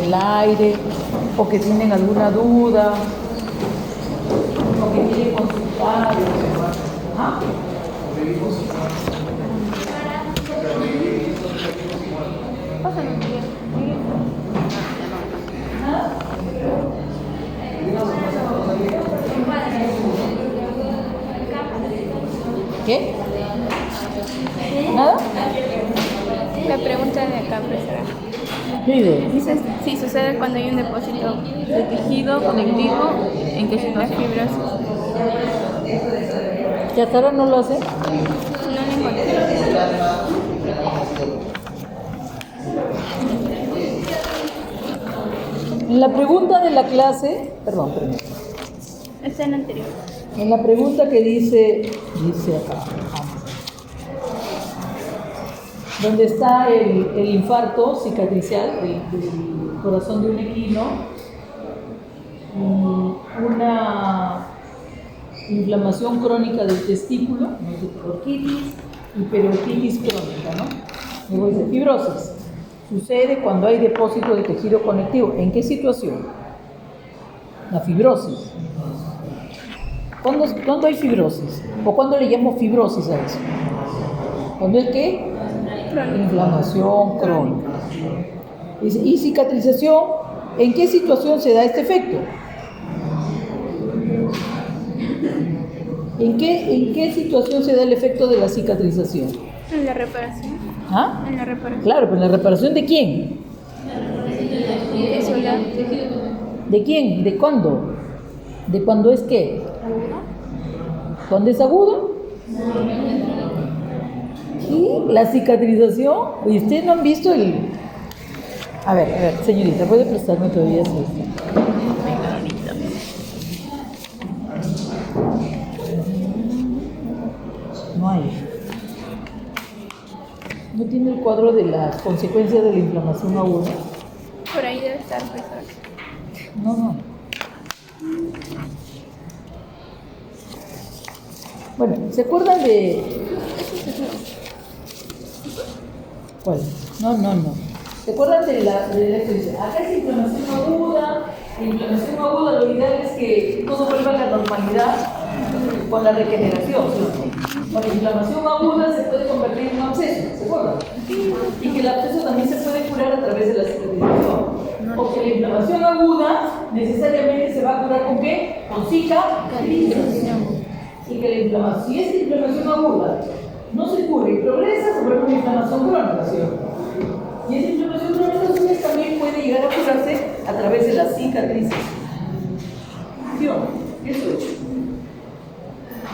el aire, o que tienen alguna duda, o que quieren consultar. ¿Ah? ¿Qué? ¿Nada? La pregunta de acá, profesora. Pide. Dice, si sucede cuando hay un depósito de tejido conectivo, ¿en qué situación? Fibrosis. ¿Que hasta ahora no lo hace? No lo encontré. En la pregunta de la clase, perdón. Está en la anterior. En la pregunta que dice acá, donde está el infarto cicatricial del corazón de un equino, una inflamación crónica del testículo, orquitis y periostitis crónica, ¿no? Luego dice fibrosis. Sucede cuando hay depósito de tejido conectivo. ¿En qué situación? La fibrosis. ¿Cuándo hay fibrosis? ¿O cuándo le llamo fibrosis a eso? ¿Cuándo es qué? Inflamación crónica. Dice, ¿y cicatrización? ¿En qué situación se da este efecto? ¿En qué situación se da el efecto de la cicatrización? En la reparación. ¿Ah? En la reparación. Claro, pero ¿en la reparación de quién? Tisular. ¿De quién? ¿De cuándo? ¿De cuándo es qué? ¿Cuándo es agudo? ¿Y la cicatrización? ¿Y ustedes no han visto el...? A ver, señorita, ¿puede prestarme todavía su... No hay. ¿No tiene el cuadro de las consecuencias de la inflamación aguda? Por ahí debe estar, profesora. No. Bueno, ¿se acuerdan de...? ¿Cuál? No. ¿Se acuerdan de esto? Dice, acá es inflamación aguda. La inflamación aguda, lo ideal es que todo vuelva a la normalidad con la regeneración, ¿sí? Con la inflamación aguda se puede convertir en un absceso, ¿se acuerdan? Y que el absceso también se puede curar a través de la cicatrización. Porque la inflamación aguda necesariamente se va a curar ¿con qué? Con cicatrización. Y que la inflamación, si esta inflamación aguda no se cura y progresa, se vuelve una inflamación crónica, ¿sí? Y esa inflamación crónica también puede llegar a curarse a través de la cicatrización. Eso es.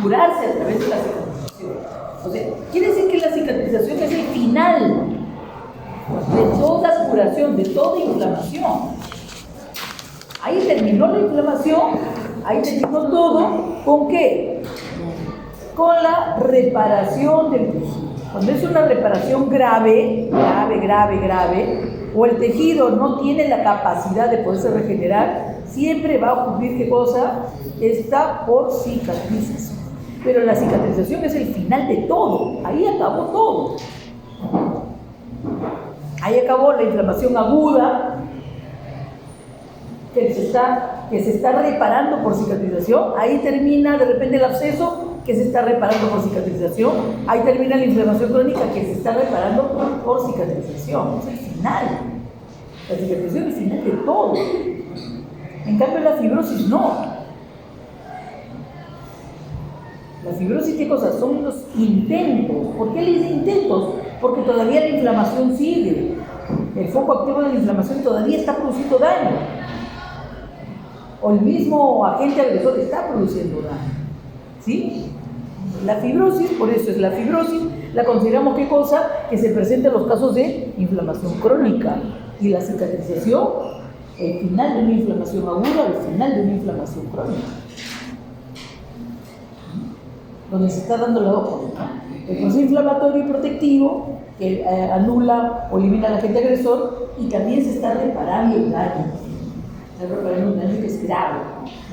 Curarse a través de la cicatrización. O sea, quiere decir que la cicatrización es el final de toda curación, de toda inflamación. Ahí terminó la inflamación, ahí terminó todo. ¿Con qué? Con la reparación del tejido. Cuando es una reparación grave, o el tejido no tiene la capacidad de poderse regenerar, siempre va a ocurrir ¿qué cosa? Está por cicatrización. Pero la cicatrización es el final de todo. Ahí acabó todo. Ahí acabó la inflamación aguda que se está reparando por cicatrización. Ahí termina de repente el absceso que se está reparando por cicatrización. Ahí termina la inflamación crónica que se está reparando por cicatrización. Es el final. La cicatrización es el final de todo. En cambio la fibrosis no. La fibrosis, ¿qué cosa? Son los intentos. ¿Por qué le dice intentos? Porque todavía la inflamación sigue. El foco activo de la inflamación todavía está produciendo daño. O el mismo agente agresor está produciendo daño. ¿Sí? La fibrosis, por eso es la fibrosis, la consideramos ¿qué cosa? Que se presenta en los casos de inflamación crónica. Y la cicatrización, el final de una inflamación aguda, el final de una inflamación crónica. Donde se está dando la hoja, ¿no? El proceso inflamatorio y protectivo que anula o elimina al agente agresor y también se está reparando el daño. Se está reparando un daño que es grave,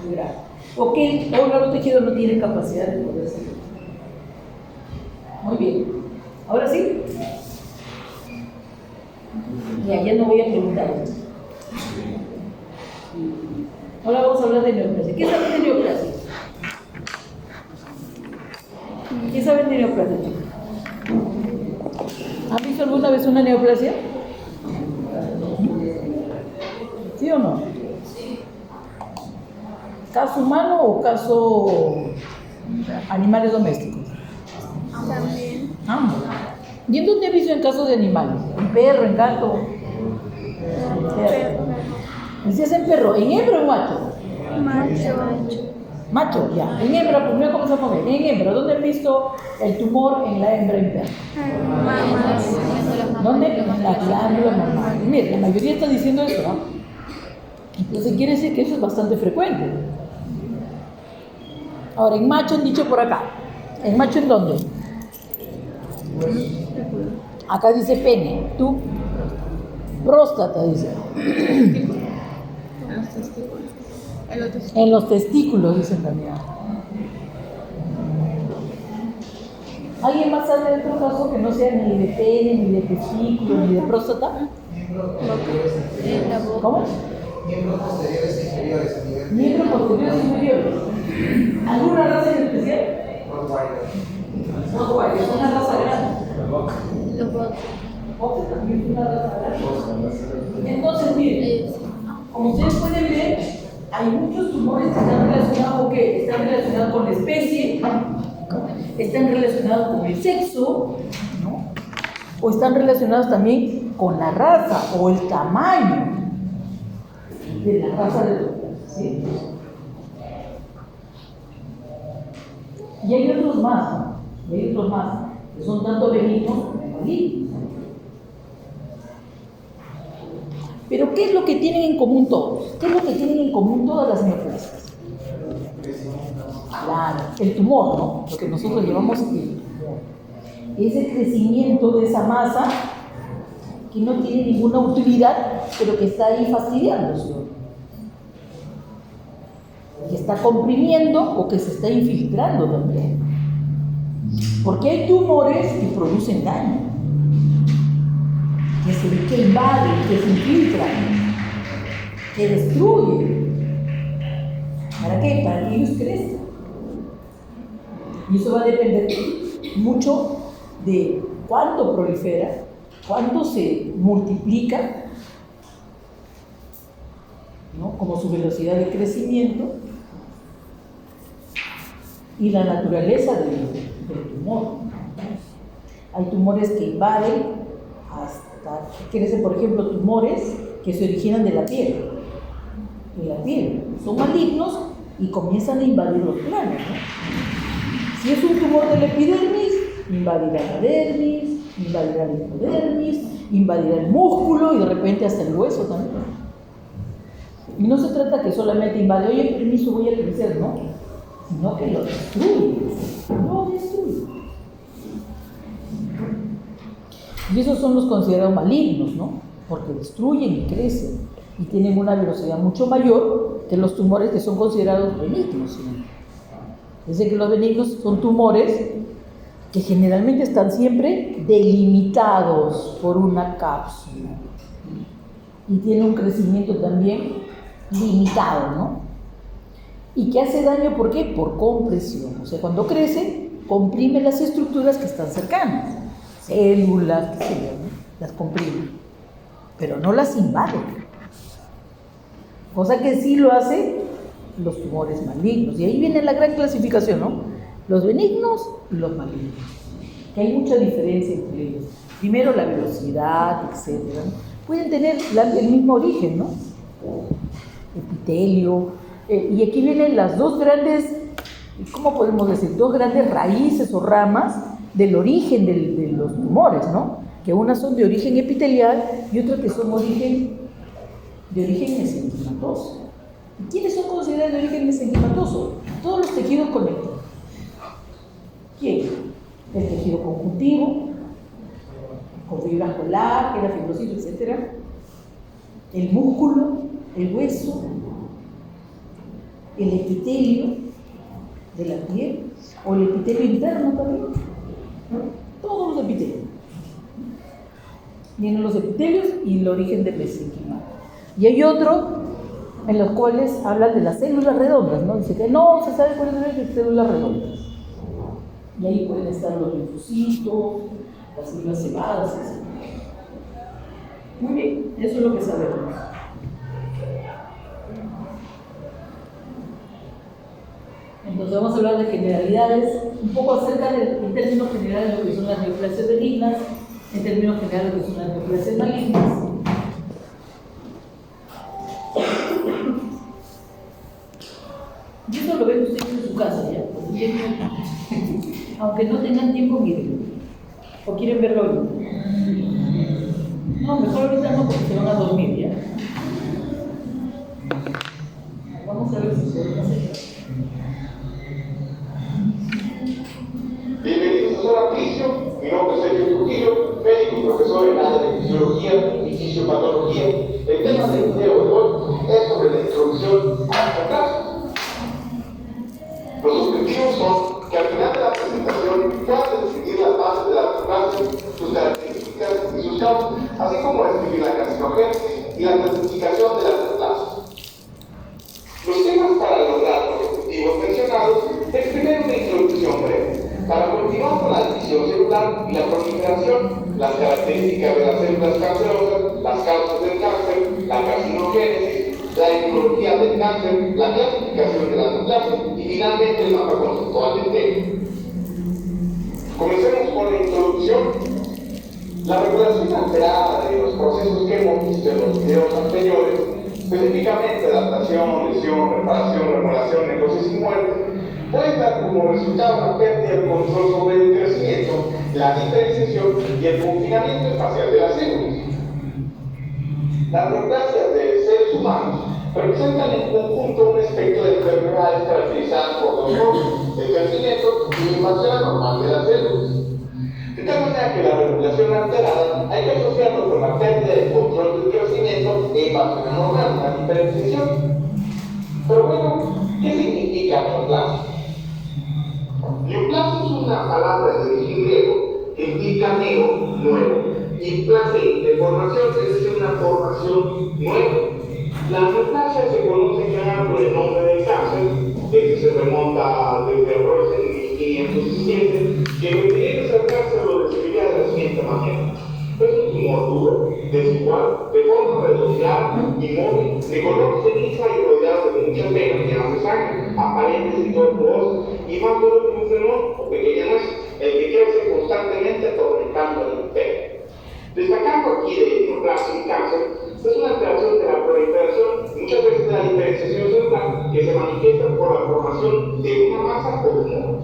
muy grave. O que el órgano tejido no tiene capacidad de poder hacerlo. Muy bien. Ahora sí. Ya no voy a preguntar. hablar de neoplasia. ¿Qué saben de neoplasia? ¿Qué saben de neoplasia, chicos? ¿Han visto alguna vez una neoplasia? ¿Sí o no? ¿Caso humano o caso animales domésticos? También. Ambos. ¿Y en dónde he visto en casos de animales? ¿En perro, en gato? Perro. ¿Decías en perro? ¿En hembra o en macho? Macho. Macho, ya. En hembra, primero comenzamos a ver. En hembra, ¿dónde han visto el tumor en la hembra interna? Mamas. ¿Dónde? En la glándula mamar. Mira, la mayoría está diciendo eso, ¿no? Entonces quiere decir que eso es bastante frecuente. Ahora, en macho han dicho por acá. ¿En macho en dónde? Acá dice pene. ¿Tú? Próstata, dice. En los testículos. El otro es En los testículos, dicen también. ¿Alguien más sabe de otro caso que no sea ni de pene, ni de testículo, ni de próstata? la boca. ¿Cómo? Miembros posteriores e inferiores a nivel Miembros posteriores e inferiores. ¿Alguna raza en especial? Rottweiler. No, guay, es una raza grande. Los boxers. Boxer también es una raza grande. Entonces, miren, como ustedes pueden ver, hay muchos tumores que están relacionados con qué? Están relacionados con la especie, están relacionados con el sexo, ¿no? O están relacionados también con la raza o el tamaño de la raza del tumor, ¿sí? Y hay otros más, ¿no? Y hay otros más, que son tanto benignos como malignos. Pero ¿qué es lo que tienen en común todos? ¿Qué es lo que tienen en común todas las neoplasias? Claro, el tumor, ¿no? Lo que nosotros llamamos el tumor. Ese crecimiento de esa masa que no tiene ninguna utilidad, pero que está ahí fastidiándose. Que está comprimiendo o que se está infiltrando también. Porque hay tumores que producen daño, que invaden, que se infiltran, que destruyen. ¿Para qué? Para que ellos crezcan. Y eso va a depender mucho de cuánto prolifera, cuánto se multiplica, ¿no? Como su velocidad de crecimiento y la naturaleza del tumor. Hay tumores que invaden hasta que crecen, por ejemplo, tumores que se originan de la piel. De la piel. Son malignos y comienzan a invadir los planos, ¿no? Si es un tumor de la epidermis, invadirá la dermis, invadirá la hipodermis, invadirá el músculo y de repente hasta el hueso también. Y no se trata que solamente invade, oye, permiso, voy a crecer, ¿no? Sino que lo destruye. Lo destruye. Y esos son los considerados malignos, ¿no? Porque destruyen y crecen y tienen una velocidad mucho mayor que los tumores que son considerados benignos, ¿no? Es decir, que los benignos son tumores que generalmente están siempre delimitados por una cápsula y tienen un crecimiento también limitado, ¿no? Y que hace daño, ¿por qué? Por compresión. O sea, cuando crece, comprime las estructuras que están cercanas, células, qué sé yo, ¿no? Las comprime, pero no las invade. Cosa que sí lo hace los tumores malignos. Y ahí viene la gran clasificación, ¿no? Los benignos y los malignos. Que hay mucha diferencia entre ellos. Primero la velocidad, etc. ¿no? Pueden tener el mismo origen, ¿no? Epitelio. Y aquí vienen las dos grandes, ¿cómo podemos decir? Dos grandes raíces o ramas del origen de los tumores, ¿no? Que unas son de origen epitelial y otras que son de origen mesenquimatoso. ¿Y quiénes son considerados de origen mesenquimatoso? Todos los tejidos conectivos. ¿Quién? El tejido conjuntivo, con fibras colágena, fibrocito, etc. El músculo, el hueso, el epitelio de la piel, o el epitelio interno también. Todos los epitelios. Vienen los epitelios y el origen del mesenquima. Y hay otro en los cuales hablan de las células redondas, ¿no? Dice que no se sabe cuáles son las células redondas. Y ahí pueden estar los linfocitos, las células cebadas, etc. Muy bien, eso es lo que sabemos. Entonces vamos a hablar de generalidades, un poco acerca de, en términos generales, lo que son las neoplasias benignas, en términos generales, lo que son las neoplasias malignas. Y eso lo ven ustedes en su casa, ¿ya? Aunque no tengan tiempo, miren. ¿O quieren verlo ahorita? No, mejor ahorita no, porque se van a dormir, ¿ya? Vamos a ver si podemos hacer. Bienvenidos a Zona Fisio, mi nombre es Sergio Trujillo, médico y profesor en área de fisiología y fisiopatología. El tema del video de hoy es sobre la introducción a la clase. Los objetivos son que al final de la presentación puedan describir las bases de la clase, sus características y sus causas, así como describir la carcinogénesis y la clasificación de las clases. Los temas para lograr los objetivos mencionados es primero una introducción breve, para continuar con la división celular y la proliferación, las características de las células cancerosas, las causas del cáncer, la carcinogénesis, la etiología del cáncer, la clasificación de las neoplasias y finalmente el mapa conceptual del tema. Comencemos con la introducción. La regulación alterada de los procesos que hemos visto en los videos anteriores, específicamente adaptación, lesión, reparación, remodelación, necrosis y muerte, puede dar como resultado una pérdida del control sobre el crecimiento, la diferenciación y el confinamiento espacial de las células. Las neoplasias de seres humanos representan en conjunto un espectro de enfermedades caracterizadas por dos cosas: el crecimiento y la invasión anormal de las células. De tal manera que la regulación alterada hay que asociarlo con la pérdida del control del crecimiento e invasión anormal, la diferenciación. Pero bueno, ¿qué significa neoplasia? Neoplasia es una palabra de origen griego que implica neo, nuevo, y placer, de formación, es decir, una formación nueva. La neoplasia se conoce en general por el nombre del cáncer, que se remonta desde errores en 1517, que los griegos al cáncer lo describía de la siguiente manera: es un tumor duro, desigual, de forma redondeada, inmóvil, de color ceniza y rodeado de muchas venas llenas de sangre, aparentes y tortuosas, y más duro que un frenón o pequeña nuez, el que crece constantemente atormentando al imperio. Destacando aquí de neoplasia y cáncer, es una alteración de la proliferación, muchas veces de la diferenciación celular, que se manifiesta por la formación de una masa o tumor.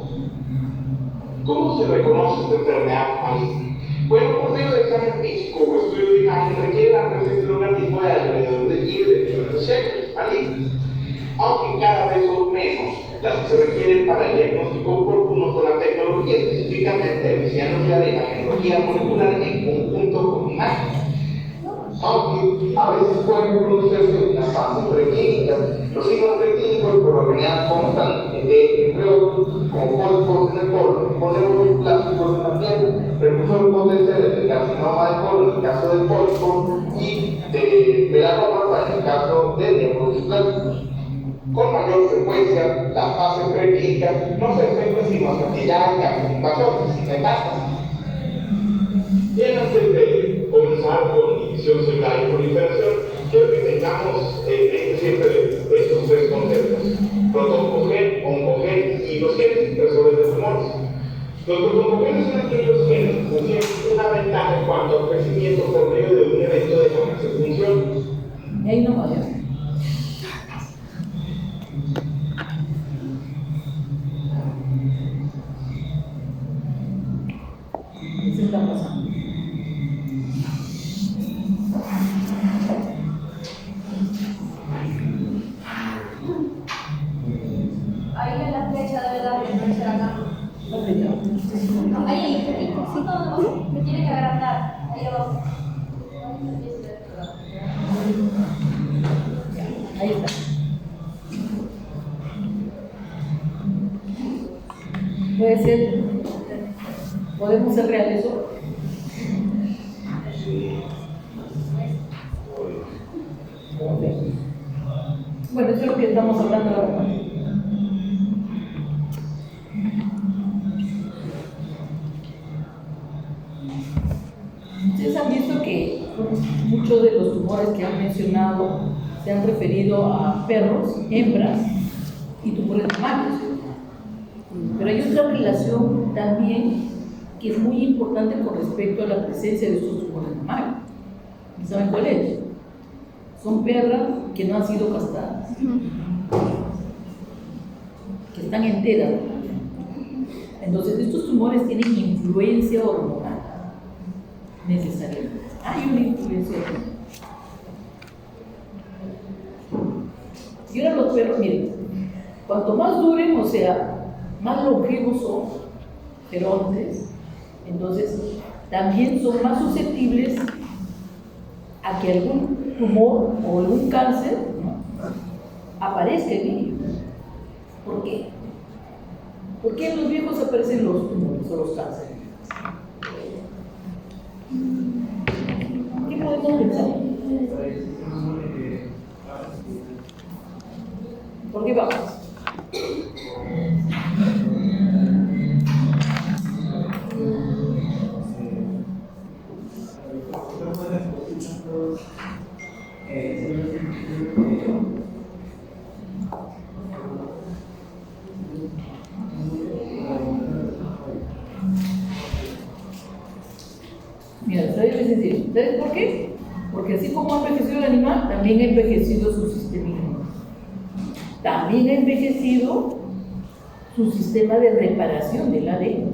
¿Cómo se reconoce esta enfermedad maligna? Bueno, por medio de examen físico o estudio de imagen requiere la presencia del organismo de alrededor de 10 millones de células malignas, aunque cada vez son menos las que se requieren para el diagnóstico oportuno con la tecnología, específicamente medicina nuclear y la tecnología molecular en conjunto con imagen. Aunque a veces pueden producirse una fase preclínica, los signos preclínicos por lo general constan entre otros, como pólipos en el colon, problemas plásticos en la piel, precursor potencial del carcinoma del colon en el caso del pólipo y de melanoma en el caso de nécrosis plásticos. Con mayor frecuencia, la fase preclínica no se efectúa sino hasta que ya hay cáncer invasor, sin metástasis. Bien, antes de comenzar con división celular y proliferación, quiero que tengamos en mente siempre estos tres conceptos: protoncogen, oncogen y los genes expresores de tumores. Los protoncogenes son aquellos genes que tienen una ventaja en cuanto al crecimiento por medio de un evento de cambios de función. Y ahí no vaya. ¿Qué se está pasando? Ahí en la flecha debe dar el acá. La flecha. Ahí, no, me tiene que agrandar. Ahí abajo. Ahí está. Puede ser. ¿Podemos ser reales eso? Ok. Bueno, eso es lo que estamos hablando ahora. Ustedes han visto que muchos de los tumores que han mencionado se han referido a perros, hembras y tumores mamarios. Pero hay otra relación también que es muy importante con respecto a la presencia de estos tumores mamarios. ¿Y saben cuál es? Son perras que no han sido castradas, que están enteras. Entonces, estos tumores tienen influencia hormonal, necesariamente. Hay una influencia hormonal. Y ahora los perros, miren, cuanto más duren, o sea, más longevos son, feroces, entonces también son más susceptibles a que algún tumor o algún cáncer, ¿no?, aparezca en ellos. ¿Por qué? ¿Por qué en los viejos aparecen los tumores o los cánceres? ¿Qué podemos pensar? ¿Por qué vamos? Mira, está bien sencillo. ¿Sabes por qué? Porque así como ha envejecido el animal, también ha envejecido su sistema inmune. También ha envejecido su sistema de reparación del ADN.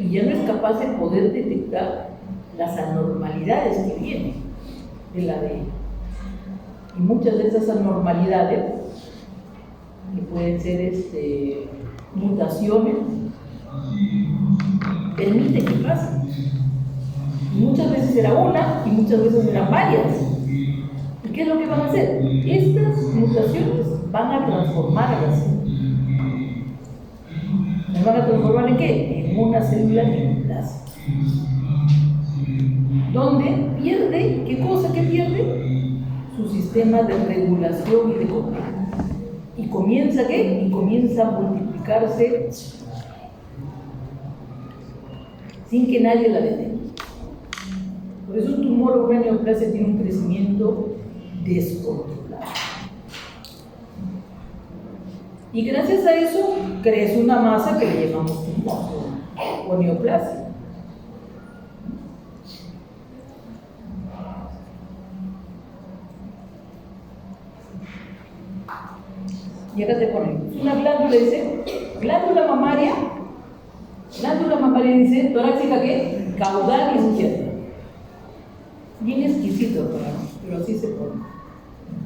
Y ya no es capaz de poder detectar las anormalidades que vienen del ADN. Y muchas de esas anormalidades, que pueden ser mutaciones, permiten que pasen. Y muchas veces será una y muchas veces serán varias. ¿Y qué es lo que van a hacer? Estas mutaciones van a transformar a la célula. ¿Las van a transformar en qué? En una célula neoplásica. Donde pierde, ¿qué cosa que pierde? Su sistema de regulación y de control. ¿Y comienza qué? Y comienza a multiplicarse sin que nadie la detenga. Por eso un tumor o una neoplasia tiene un crecimiento descontrolado. Y gracias a eso crece una masa que le llamamos tumor o neoplasia. Y acá te ponen una glándula, dice, glándula mamaria dice, torácica, ¿qué? Caudal izquierda. Bien exquisito, pero así se pone.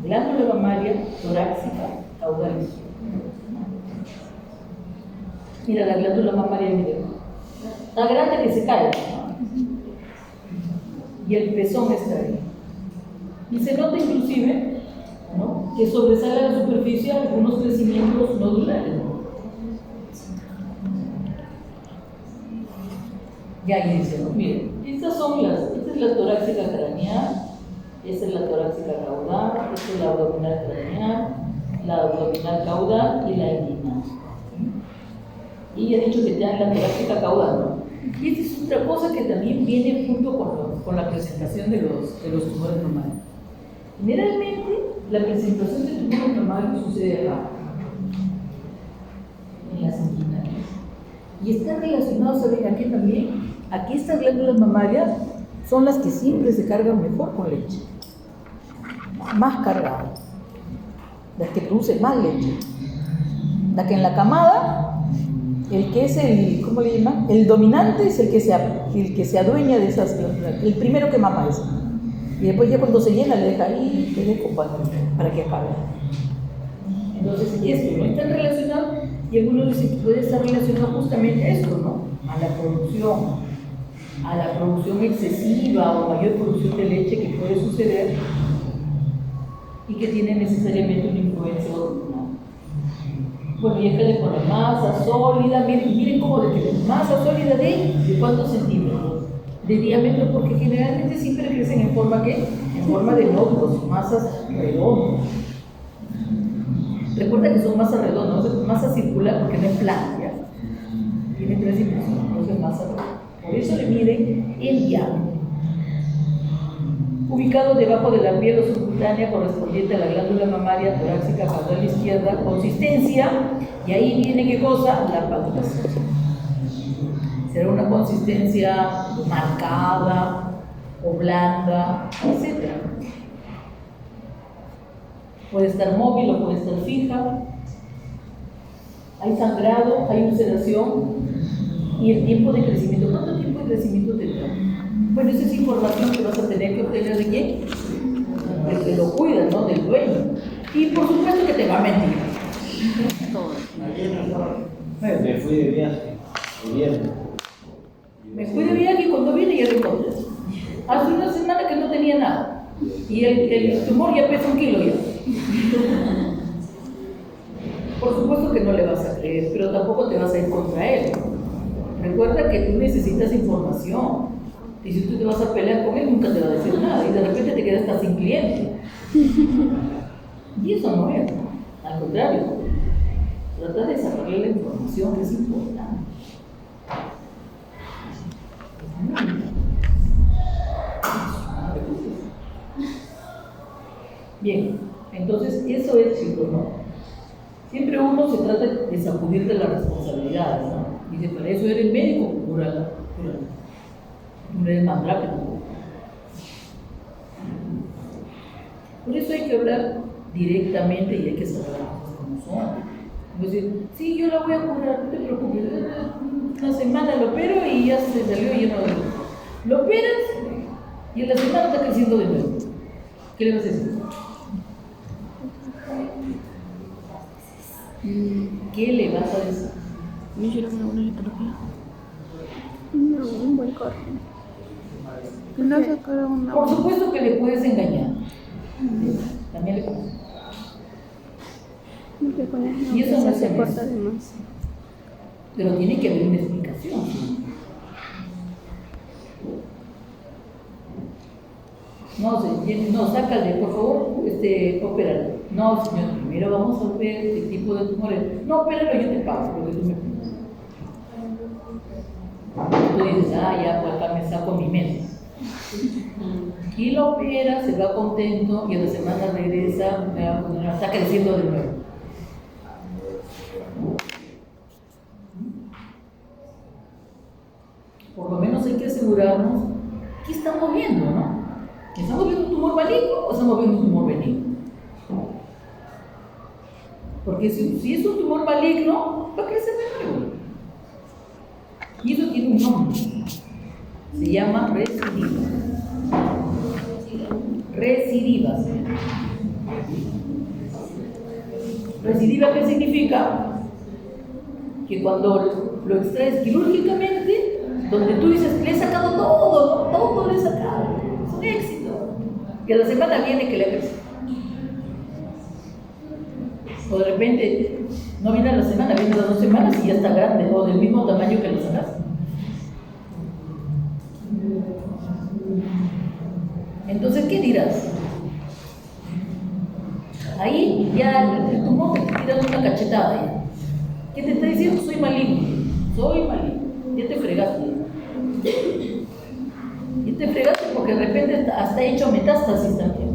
Glándula mamaria, torácica, caudal izquierda. Mira la glándula mamaria, mira. Está grande que se cae, ¿no? Y el pezón está ahí. Y se nota inclusive, ¿no?, que sobresale a la superficie algunos crecimientos nodulares, ¿no? Y ahí dice, ¿no? Miren, esta es la torácica craneal, esta es la torácica caudal, esta es la abdominal craneal, la abdominal caudal y la inguinal. Y ya he dicho que ya en la torácica caudal, ¿no? Y esta es otra cosa que también viene junto con la presentación de los tumores mamarios. Generalmente, la presentación de tumores mamarios sucede acá, en las inguinales. Y está relacionado, ¿saben a qué también? Aquí estas glándulas mamarias son las que siempre se cargan mejor con leche, más cargadas, las que producen más leche. La que en la camada, el que es ¿cómo le llaman? El dominante es el que se adueña de esas glándulas, el primero que mama eso. Y después ya cuando se llena le deja ahí, le dejo para que acabe. Entonces, esto no está relacionado, y algunos dicen que puede estar relacionado justamente a esto, ¿no? A la producción excesiva o mayor producción de leche que puede suceder y que tiene necesariamente una influencia hormonal. Bueno, y acá le ponen masa sólida, miren cómo describen, masa sólida de cuántos centímetros de diámetro, porque generalmente siempre crecen en forma ¿qué? forma de nódulos, masas redondas. Recuerda que son masas redondas, no es masa circular porque no es plana, ¿ya? Tiene 3 dimensiones, no es masa redonda. Por eso le miden el diámetro. Ubicado debajo de la piel o subcutánea correspondiente a la glándula mamaria torácica caudal izquierda, consistencia, y ahí viene ¿qué cosa? La palpación. Será una consistencia marcada o blanda, etc. Puede estar móvil o puede estar fija. Hay sangrado, hay ulceración y el tiempo de crecimiento. ¿Cuánto tiempo de crecimiento tendrá? Bueno, esa es información que vas a tener que obtener de quién, del que lo cuida, ¿no? Del dueño. Y por supuesto que te va a mentir. Me fui de viaje, el viernes. Me fui de viaje y cuando vine ya lo encontré. Hace una semana que no tenía nada. Y el tumor ya pesa 1 kilo ya. Por supuesto que no le vas a creer, pero tampoco te vas a ir contra él. Recuerda que tú necesitas información. Y si tú te vas a pelear con él, nunca te va a decir nada. Y de repente te quedas hasta sin cliente. Y eso no es. Al contrario, trata de sacarle la información que es importante. Bien, entonces eso es, chicos, ¿no? Siempre uno se trata de sacudir de las responsabilidades, ¿no? Dice, para eso eres médico, cúrala. No eres más rápido. Por eso hay que hablar directamente y hay que saber las cosas como son. No decir, sí, yo la voy a curar, no te preocupes. Una semana lo opero y ya se salió lleno de luz. Lo operas y en la semana está creciendo de nuevo. ¿Qué le vas a decir? ¿Qué le vas a decir? Me hicieron una buena litología. No, un buen corte. Que no sacaron una. Por supuesto que le puedes engañar. También le puedes. Y eso no se corta de más. Pero tiene que haber una explicación. No, sácale, por favor, óperalo. No, señor, primero vamos a ver el tipo de tumores. No, óperalo, yo te pago lo que tú me pides. Tú dices, ya, pues acá me saco mi mes. Y lo opera, se va contento y a la semana regresa, está creciendo de nuevo. Por lo menos hay que asegurarnos qué estamos viendo, ¿no? ¿Estamos viendo un tumor maligno o estamos viendo un tumor benigno? Porque si es un tumor maligno, va a crecer de nuevo. Y eso tiene un nombre. Se llama recidiva. Recidiva. Recidiva, ¿qué significa? Que cuando lo extraes quirúrgicamente, donde tú dices, le he sacado todo, ¿no? Todo le he sacado. Es un éxito. Y a la semana viene que le crece. O de repente, no viene a la semana, viene a las 2 semanas y ya está grande, o del mismo tamaño que lo sacaste. Entonces, ¿qué dirás? Ahí ya el tumor te tira una cachetada. ¿Ya? ¿Qué te está diciendo? Soy maligno. Ya te fregaste. Ya te fregaste porque de repente hasta hecho metástasis también.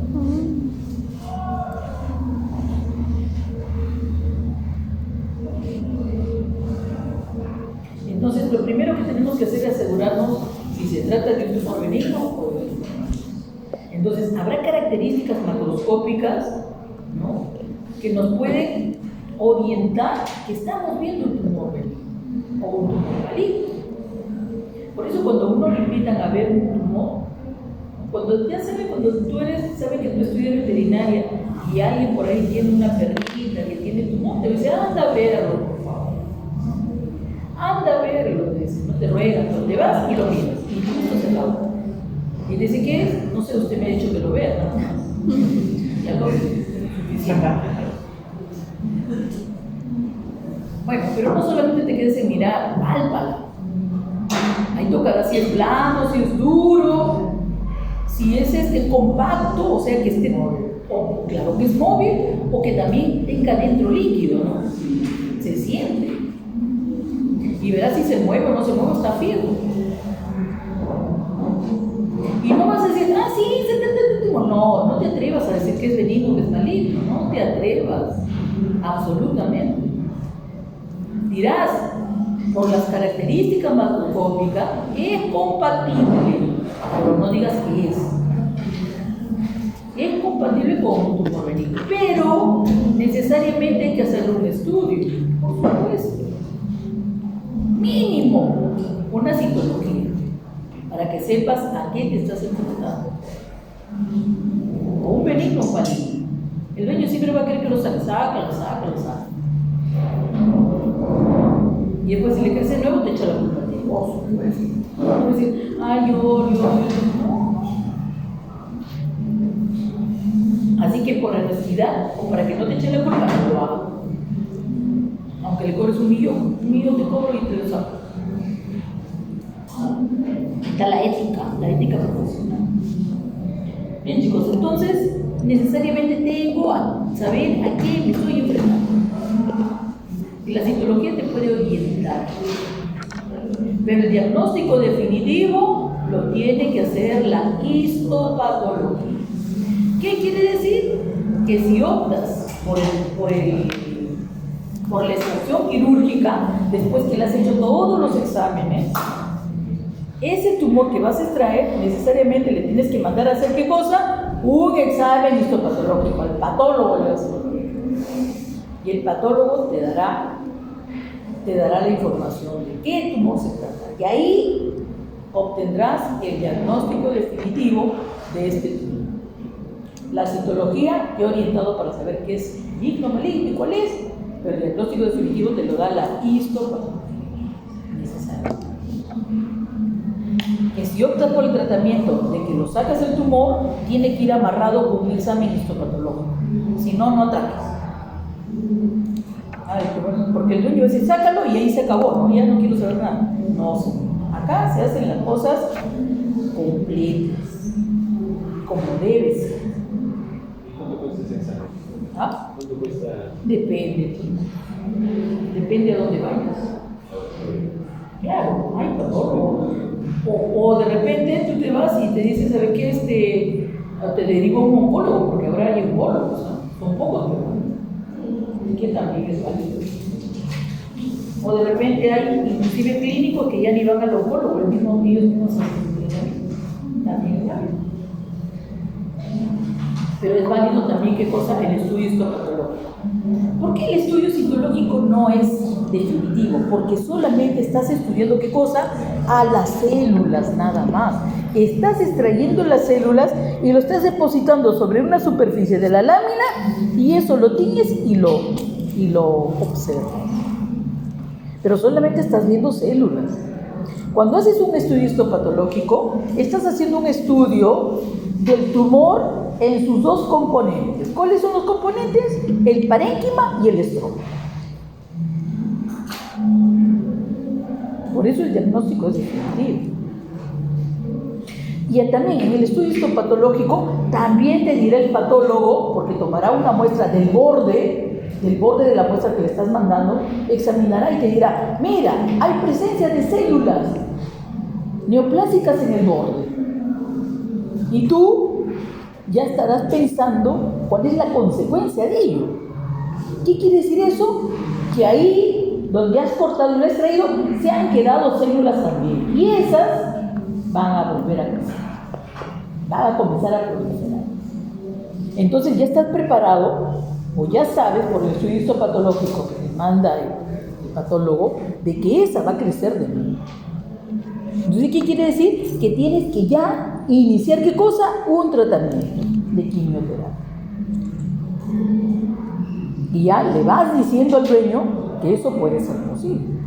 Entonces, lo primero que tenemos que hacer es asegurarnos si se trata de un tumor benigno o de un tumor. Entonces, habrá características macroscópicas, ¿no?, que nos pueden orientar que estamos viendo un tumor benigno o un tumor maligno. Por eso, cuando uno le invitan a ver un tumor, cuando tú sabes que tú estudias veterinaria y alguien por ahí tiene una perrita que tiene tumor, te dice, anda a verlo, por favor. Anda a verlo, no te ruegan, pero te vas y lo miras, y justo se acaba. Y dice, ¿qué es? No sé, usted me ha dicho que lo vea, ¿no? Ya lo Bueno, pero no solamente te quedes en mirar, pálpala. Ahí tocará si es blando, si es duro, Si es compacto, o sea que esté, o claro que es móvil, o que también tenga dentro líquido, ¿no? Se siente. Y verás si se mueve o no se mueve, está fijo. Y no vas a decir, ah, sí, no te atrevas a decir que es benigno, que es maligno, no te atrevas, absolutamente. Dirás, por las características macroscópicas, es compatible, pero no digas que es. Es compatible con un tumor benigno, pero necesariamente hay que hacer un estudio, por supuesto. Mínimo, una citología, para que sepas a qué te estás enfrentando. O un benigno o un maligno. El dueño siempre va a querer que lo saque. Y después si le crece nuevo te echa la culpa a ti. Por supuesto. No vas a decir, ay, yo. No. Así que por honestidad, o para que no te echen la culpa, no lo hagas. Aunque le cobres $1 millón te cobro y te lo saco. Está la ética profesional. Bien, chicos, entonces necesariamente tengo a saber a qué me estoy enfrentando. Y la citología te puede orientar. Pero el diagnóstico definitivo lo tiene que hacer la histopatología. ¿Qué quiere decir? Que si optas por la extracción quirúrgica, después que le has hecho todos los exámenes, ese tumor que vas a extraer, necesariamente le tienes que mandar a hacer ¿qué cosa? Un examen histopatológico. Al patólogo le vas a hacer. Y el patólogo te dará la información de qué tumor se trata. Y ahí obtendrás el diagnóstico definitivo de este tumor. La citología te ha orientado para saber qué es benigno, maligno y cuál es, pero el diagnóstico definitivo te lo da la histopatología. Necesario. Que si optas por el tratamiento de que lo sacas del tumor, tiene que ir amarrado con un examen histopatológico. Si no, no ataques. Porque el dueño va a decir, sácalo y ahí se acabó, ¿no? Ya no quiero saber nada. No, acá se hacen las cosas completas, como debe ser. ¿Cuánto cuesta ese examen? ¿Ah? ¿Cuánto cuesta? Depende a dónde vayas. Claro, hay patólogo. O de repente tú te vas y te dicen, ¿sabes qué? Te derivo a un oncólogo, porque ahora hay oncólogos, ¿no? Son pocos, pero que también es válido. O de repente hay inclusive clínicos que ya ni van al oncólogo, ellos mismos también es válido. Pero es válido también, ¿qué cosa? El estudio histopatológico. ¿Por qué el estudio citológico no es definitivo? Porque solamente estás estudiando, ¿qué cosa? A las células, nada más. Estás extrayendo las células y lo estás depositando sobre una superficie de la lámina y eso lo tienes y lo observas. Pero solamente estás viendo células. Cuando haces un estudio histopatológico, estás haciendo un estudio del tumor en sus dos componentes. ¿Cuáles son los componentes? El parénquima y el estroma. Por eso el diagnóstico es definitivo. Y también en el estudio histopatológico también te dirá el patólogo, porque tomará una muestra del borde de la muestra que le estás mandando, examinará y te dirá, mira, hay presencia de células neoplásicas en el borde. Y tú ya estarás pensando cuál es la consecuencia de ello. ¿Qué quiere decir eso? Que ahí, donde has cortado y lo has extraído, se han quedado células también. Y esas van a volver a crecer. Van a comenzar a proliferar. Entonces ya estás preparado, o ya sabes por el estudio histopatológico que te manda el patólogo, de que esa va a crecer de nuevo. Entonces, ¿qué quiere decir? Que tienes que ya iniciar, ¿qué cosa? Un tratamiento de quimioterapia. Y ya le vas diciendo al dueño que eso puede ser posible.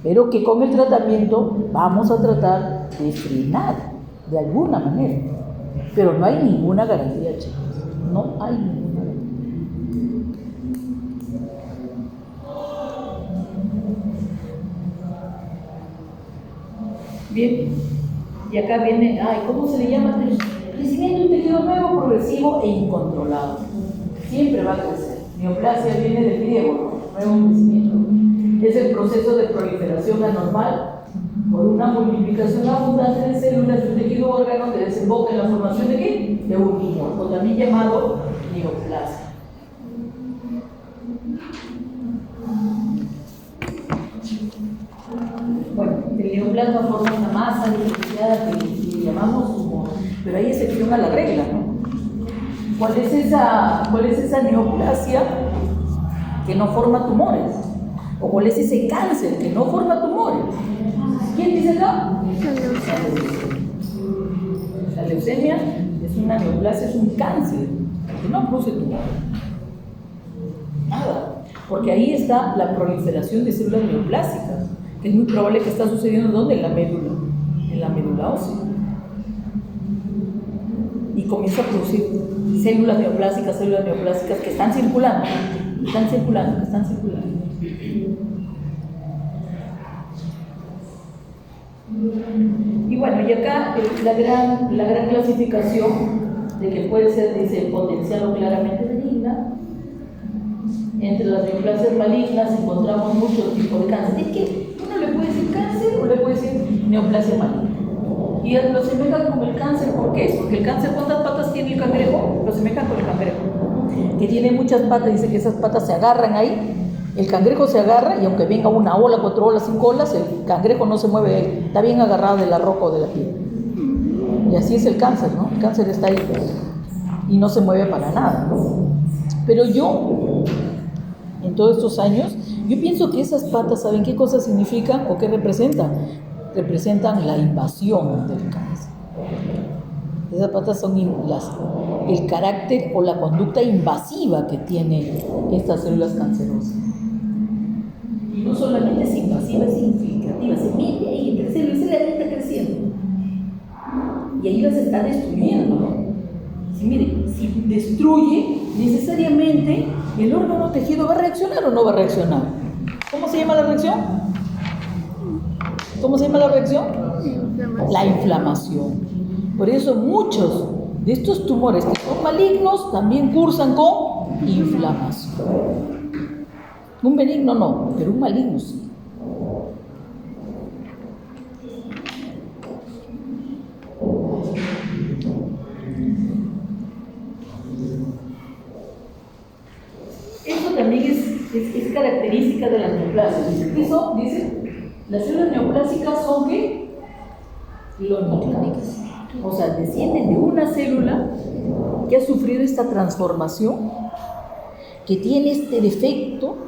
Pero que con el tratamiento vamos a tratar de frenar de alguna manera. Pero no hay ninguna garantía, chicos. No hay ninguna garantía. Bien, y acá viene, ¿cómo se le llama? Crecimiento de un tejido nuevo, progresivo e incontrolado. Siempre va a crecer. Neoplasia viene del griego, nuevo crecimiento. Es el proceso de proliferación anormal por una multiplicación abundante de células de un tejido órgano que desemboca en la formación de ¿qué? De un tumor, o también llamado neoplasia. Bueno, el neoplasma forma una masa diferenciada que llamamos tumor, pero hay excepción a la regla, ¿no? ¿Cuál es esa neoplasia que no forma tumores? ¿O cuál es ese cáncer que no forma tumores? ¿Quién dice acá? La leucemia es una neoplasia, es un cáncer que no produce tumores. Nada, porque ahí está la proliferación de células neoplásicas, que es muy probable que está sucediendo ¿dónde? En la médula ósea. Y comienza a producir células neoplásicas que están circulando. Y bueno, y acá la gran clasificación de que puede ser, dice, potencial o claramente benigna. Entre las neoplasias malignas encontramos muchos tipos de cáncer. Es que uno le puede decir cáncer o le puede decir neoplasia maligna. Y lo semejan con el cáncer, ¿por qué? Porque el cáncer, ¿cuántas patas tiene el cangrejo? Lo semejan con el cangrejo, que tiene muchas patas, dice que esas patas se agarran ahí. El cangrejo se agarra y aunque venga una ola, 4 olas, 5 olas, el cangrejo no se mueve ahí, está bien agarrado de la roca o de la piedra. Y así es el cáncer, ¿no? El cáncer está ahí y no se mueve para nada. Pero yo, en todos estos años, yo pienso que esas patas, ¿saben qué cosas significan o qué representan? Representan la invasión del cáncer. Esas patas son el carácter o la conducta invasiva que tienen estas células cancerosas. Y no solamente es invasiva, es infiltrativa. Se mete ahí entre células y la está creciendo. Y ahí las está destruyendo, ¿no? Si, mire, si destruye, necesariamente el órgano tejido va a reaccionar o no va a reaccionar. ¿Cómo se llama la reacción? ¿Cómo se llama la reacción? La inflamación. Por eso muchos de estos tumores que son malignos también cursan con inflamación. Un benigno no, pero un maligno sí. Esto también es característica de las neoplasias. Eso dice, las células neoplásicas son ¿qué? Clónicas. O sea, descienden de una célula que ha sufrido esta transformación, que tiene este defecto,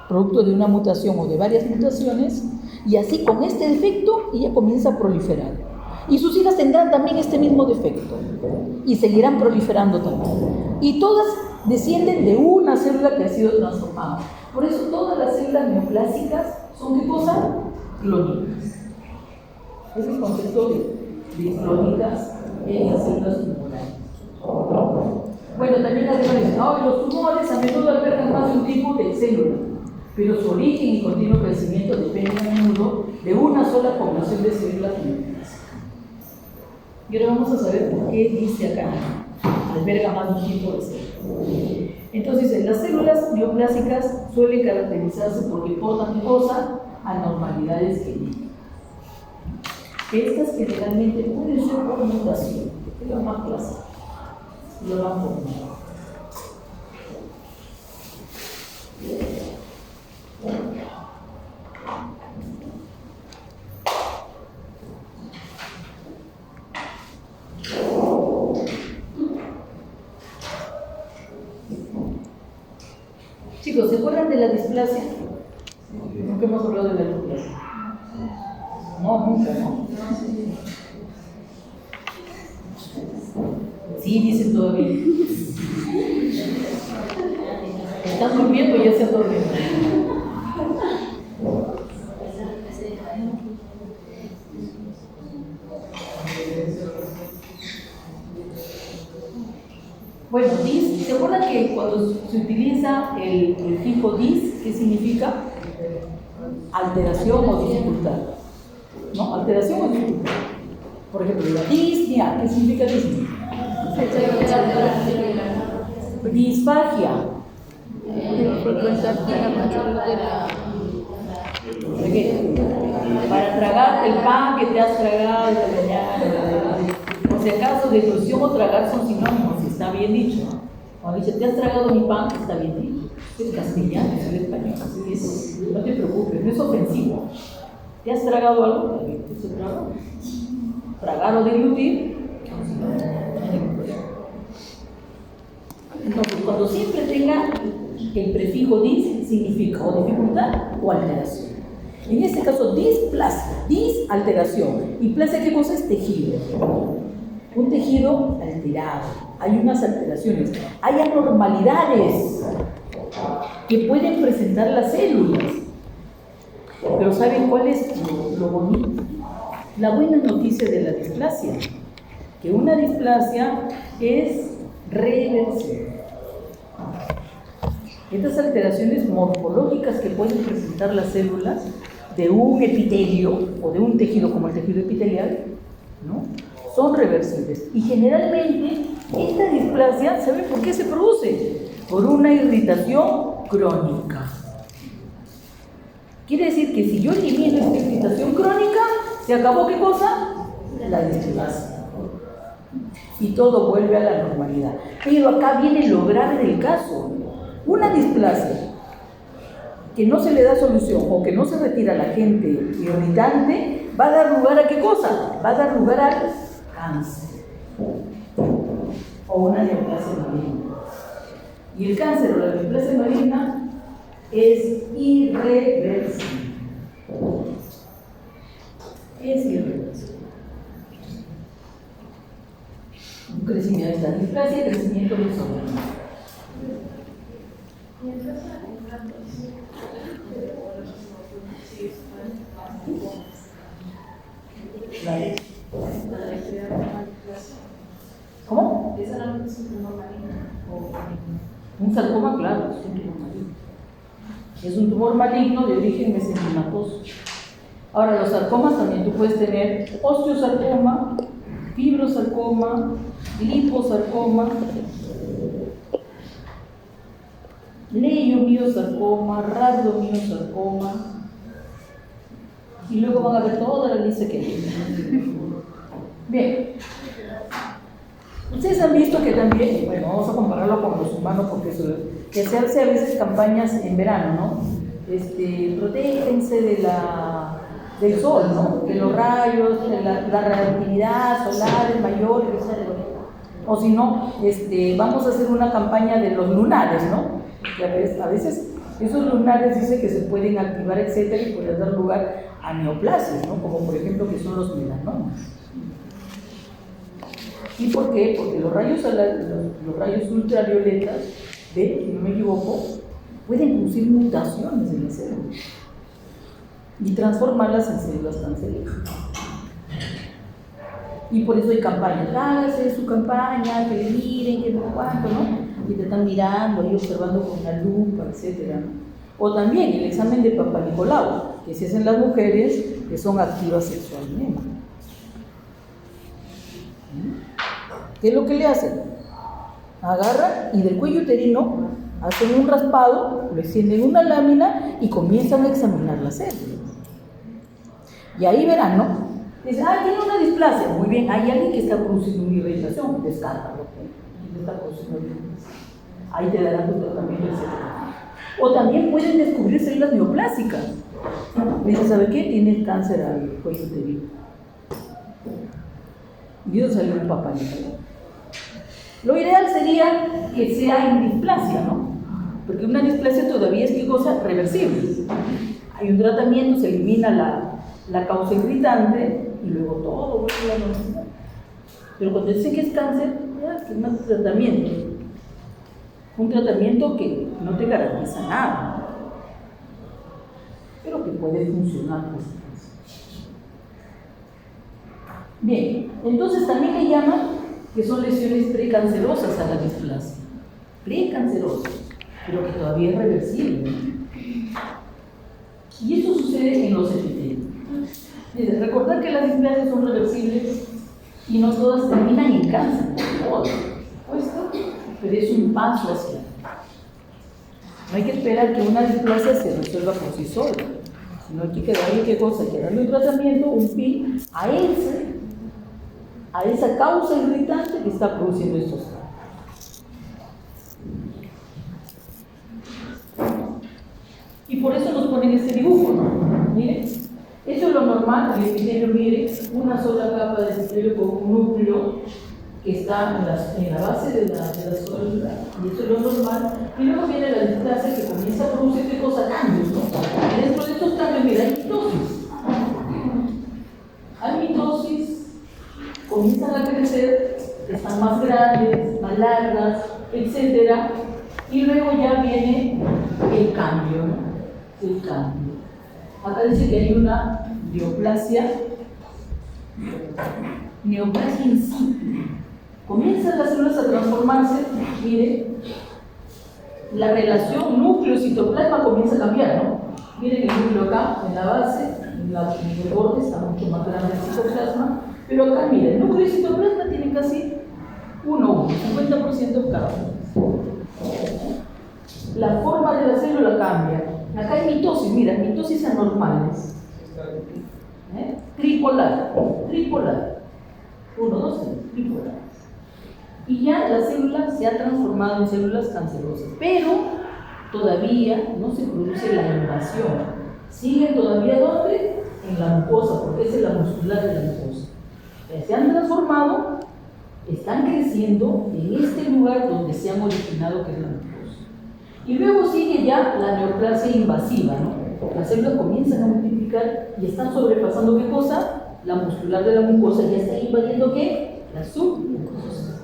producto de una mutación o de varias mutaciones, y así con este defecto ella comienza a proliferar. Y sus hijas tendrán también este mismo defecto, y seguirán proliferando también. Y todas descienden de una célula que ha sido transformada. Por eso todas las células neoplásicas son ¿qué cosa? Clónicas. Es el concepto de clónicas en las células tumorales. Bueno, también arriba dice, los tumores a menudo albergan más de un tipo de célula, pero su origen y continuo crecimiento dependen a menudo de una sola población de células neoplásicas. Y ahora vamos a saber por qué dice acá, alberga más de un tipo de célula. Entonces, las células neoplásicas suelen caracterizarse porque portan cosas anormalidades genéticas. Estas generalmente pueden ser por mutación, es lo más clásico, lo más común. Chicos, ¿se acuerdan de la displasia? Nunca hemos hablado de la displasia. No, nunca, ¿no? Sí, dicen todavía. Están durmiendo y ya se han dormido. Bueno, DIS, ¿se acuerdan que cuando se utiliza el fijo DIS, qué significa? Alteración o dificultad. ¿no? Alteración o dificultad. Por ejemplo, la disnea, ¿qué significa disnea? Disfagia. ¿De qué? Para tragarte el pan que te has tragado esta mañana. Por si acaso, deglución o tragar son sinónimos, está bien dicho. Cuando dice, te has tragado mi pan, está bien dicho. Es castellano, es el español, así es. No te preocupes, no es ofensivo. ¿Te has tragado algo? Está bien, ¿te has tragado? Tragar o deglutir, no hay ningún problema. Entonces, cuando siempre tenga el prefijo dis, significa o dificultad o alteración. En este caso, displasia, alteración. Y plasia, ¿qué cosa es? Tejido. Un tejido alterado. Hay unas alteraciones. Hay anormalidades que pueden presentar las células. Pero ¿saben cuál es lo bonito? La buena noticia de la displasia. Que una displasia es reversible. Estas alteraciones morfológicas que pueden presentar las células de un epitelio o de un tejido como el tejido epitelial, ¿no? Son reversibles. Y generalmente esta displasia, ¿saben por qué se produce? Por una irritación crónica. Quiere decir que si yo elimino esta irritación crónica, ¿se acabó qué cosa? La displasia. Y todo vuelve a la normalidad. Pero acá viene lo grave del caso. Una displasia que no se le da solución o que no se retira a la gente irritante, va a dar lugar a ¿qué cosa? Va a dar lugar al cáncer o una neoplasia maligna. Y el cáncer o la neoplasia maligna es irreversible. Es irreversible. Un crecimiento de esta displasia, crecimiento de los órganos. ¿Cómo? Un sarcoma, claro, es un tumor maligno. Es un tumor maligno de origen mesenquimatoso. Ahora, los sarcomas también tú puedes tener osteosarcoma, fibrosarcoma, liposarcoma, leiomiosarcoma, rabdomiosarcoma, y luego van a ver toda la lista que hay. Bien, ustedes han visto que también, bueno, vamos a compararlo con los humanos porque que se hace a veces campañas en verano, ¿no? Protéjense del sol, ¿no? De los rayos, de la radioactividad solar es mayor, etc. O si no, vamos a hacer una campaña de los lunares, ¿no? Que a veces esos lunares dicen que se pueden activar, etcétera, y pueden dar lugar a neoplasias, ¿no? Como por ejemplo que son los melanomas. ¿Y por qué? Porque los rayos ultravioletas, si no me equivoco, pueden producir mutaciones en las células y transformarlas en células cancerígenas. Y por eso hay campañas, hágase su campaña, que le miren, que no sé cuánto, ¿no? Y te están mirando y observando con la lupa, etc., ¿no? O también el examen de Papa Nicolau, que se hacen las mujeres que son activas sexualmente. ¿Qué es lo que le hacen? Agarran y del cuello uterino hacen un raspado, le extienden una lámina y comienzan a examinar las células. Y ahí verán, ¿no? Dicen, tiene una displasia. Muy bien, hay alguien que está produciendo una irritación, descártalo. ¿Quién está produciendo una irritación? Ahí te darán tu tratamiento, etc. O también pueden descubrir células neoplásicas. Dicen, ¿sabe qué? Tiene cáncer al cuello uterino. Y eso salió un Papa Nicolau. Lo ideal sería que sea en displasia, ¿no? Porque una displasia todavía es, ¿qué cosa? Reversible. Hay un tratamiento, se elimina la causa irritante y luego todo vuelve a la normalidad. Pero cuando dicen que es cáncer, ya, que es más tratamiento. Un tratamiento que no te garantiza nada, pero que puede funcionar. Bien, entonces también le llaman que son lesiones precancerosas a la displasia. Precancerosas, pero que todavía es reversible. Y esto sucede en los epitelios. Dice, recordar que las displasias son reversibles y no todas terminan en cáncer. Todas, por supuesto, pero es un paso hacia. No hay que esperar que una displasia se resuelva por sí sola, sino hay que darle qué cosa, hay que darle un tratamiento, un fin a esa causa irritante que está produciendo estos cambios. Y por eso nos ponen este dibujo, ¿no? Miren, eso es lo normal, el epitelio, miren, una sola capa de epitelio con un núcleo que está en la base de la célula, y eso es lo normal. Y luego viene la displasia que comienza a producir qué cosa, cambios, ¿no? Y dentro de estos cambios, mira, hay mitosis. Hay mitosis, comienzan a crecer, están más grandes, más largas, etc. Y luego ya viene el cambio, ¿no? El cambio. Acá dice que hay una neoplasia in situ. Comienzan las células a transformarse, miren, la relación núcleo-citoplasma comienza a cambiar, ¿no? Miren el núcleo acá, en la base, en el borde está mucho más grande el citoplasma, pero acá, miren, el núcleo y citoplasma tienen casi 50% cada uno. La forma de la célula cambia. Acá hay mitosis, mira, mitosis anormales. Tripolar. 1, 2, 3, tripolar. Y ya la célula se ha transformado en células cancerosas, pero todavía no se produce la invasión. Siguen todavía ¿dónde? En la mucosa, porque esa es la muscular de la mucosa. Se han transformado, están creciendo en este lugar donde se han originado, que es la mucosa. Y luego sigue ya la neoplasia invasiva, ¿no? Las células comienzan a multiplicar y están sobrepasando ¿qué cosa? La muscular de la mucosa, ya está invadiendo ¿qué? La submucosa.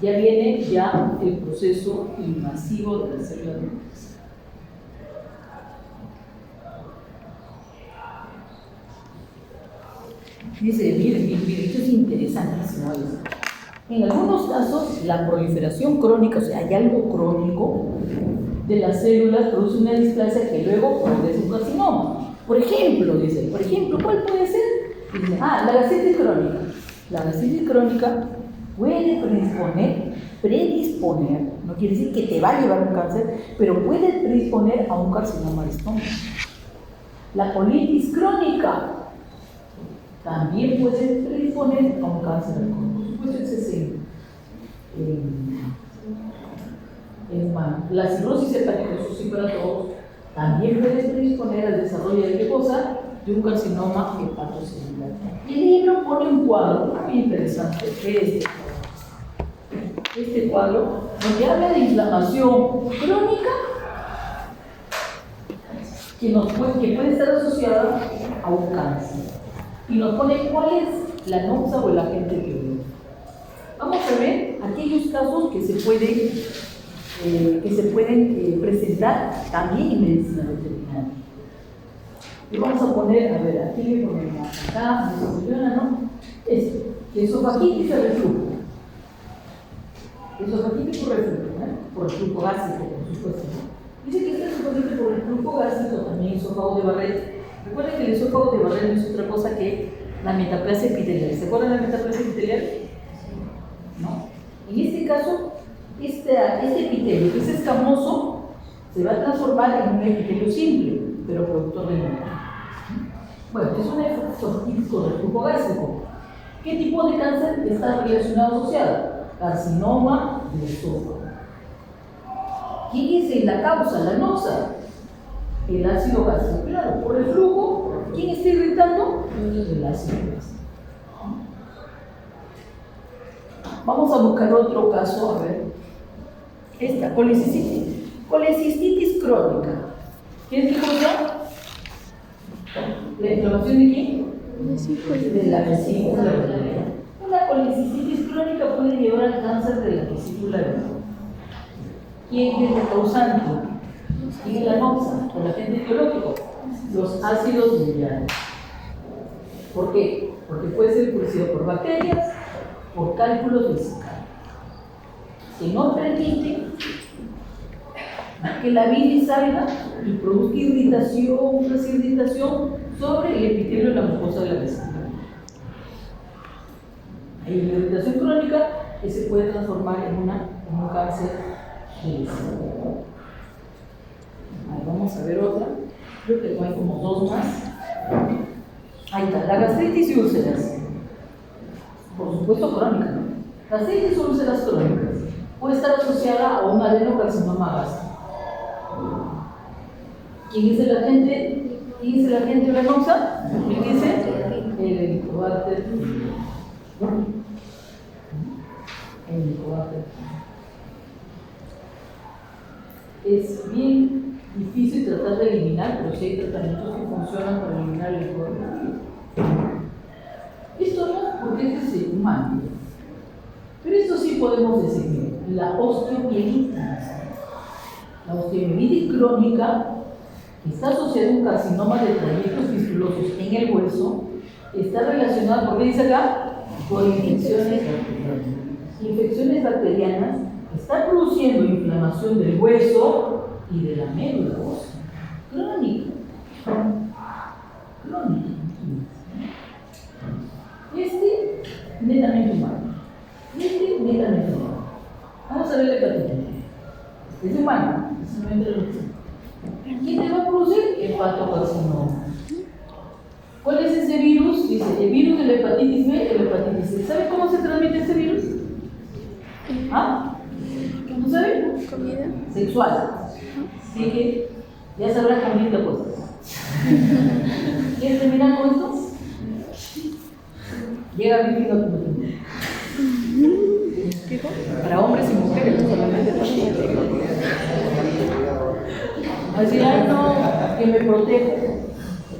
Ya viene ya el proceso invasivo de las células mucosas. Dice, miren, esto es interesantísimo. En algunos casos, la proliferación crónica, o sea, hay algo crónico de las células, produce una displasia que luego produce un carcinoma. Por ejemplo, ¿cuál puede ser? Dice, la gastritis crónica. La gastritis crónica puede predisponer, no quiere decir que te va a llevar un cáncer, pero puede predisponer a un carcinoma de estómago. La colitis crónica también puede predisponer a un cáncer de colon. Por supuesto, ese es el humano. La cirrosis hepática, eso sí para todos, también puede predisponer al desarrollo de qué cosa, de un carcinoma hepatocelular. Y el libro pone un cuadro muy interesante, que es este cuadro, donde habla de inflamación crónica que puede estar asociada a un cáncer. Y nos pone cuál es la noxa o el agente biológico. Vamos a ver aquellos casos que se pueden presentar también en medicina veterinaria. Y vamos a poner, a ver, aquí le ponemos acá, no se funciona, ¿no? Esofagitis de reflujo. Esofagitis por reflujo, por reflujo gástrico, por supuesto, ¿no? Dice que este esofagitis por reflujo gástrico, también esófago de Barrett. Recuerden que el esófago de Barrett no es otra cosa que la metaplasia epitelial. ¿Se acuerdan de la metaplasia epitelial? ¿No? En este caso, este epitelio, que es escamoso, se va a transformar en un epitelio simple, pero productor de metástasis. Bueno, es una esofagitis con reflujo gástrico. ¿Qué tipo de cáncer está relacionado asociado? Carcinoma del esófago. ¿Quién es la causa, la noxa? El ácido gástrico, claro, por el flujo. ¿Quién está irritando? El ácido gástrico. Vamos a buscar otro caso, a ver. Esta, colecistitis. Colecistitis crónica. ¿Qué es qué cosa? ¿La inflamación de quién? De la vesícula biliar. Una colecistitis crónica puede llevar al cáncer de la vesícula biliar. ¿Quién es el causante? ¿Quién es la noxa? El agente biológico. Los ácidos biliares. ¿Por qué? Porque puede ser producido por bacterias, por cálculos vesicales, que no permiten que la bilis salga y produzca irritación tras irritación sobre el epitelio de la mucosa de la vesícula. Hay una irritación crónica que se puede transformar en un cáncer de vesícula. Vamos a ver otra. Creo que hay como dos más. Ahí está, la gastritis y úlceras. Por supuesto crónica, ¿no? Gastritis o úlceras crónicas puede estar asociada a un adenocarcinoma gástrico. ¿Quién es el agente? ¿Quién es el agente venosa? ¿Quién dice? El helicobacter. El helicobacter. Es bien difícil tratar de eliminar, pero sí hay tratamientos que funcionan para eliminar el helicobacter. Esto no, porque este es humano. Pero esto sí podemos decir, la osteomielitis. La osteomielitis crónica está asociada a un carcinoma de trayectos fistulosos en el hueso, está relacionada, ¿por qué dice acá? Con infecciones bacterianas, está produciendo inflamación del hueso y de la médula ósea. Crónica. Crónica. Este, netamente humano. Este, netamente humano. Vamos a ver la hepatitis. Es humano. Es una introducción. ¿Quién te va a producir? Hepatocarcinoma. ¿Cuál es ese virus? Dice, el virus de la hepatitis B, el hepatitis C. ¿Sabe cómo se transmite este virus? ¿Ah? ¿No sabe? Comida. Sexual. Así que ya sabrá que bonita cosa. ¿Quieres terminar con esto? Llega bien fino tu matrimonio. Para hombres y mujeres, no solamente para mujeres. Así, ay no, que me protege.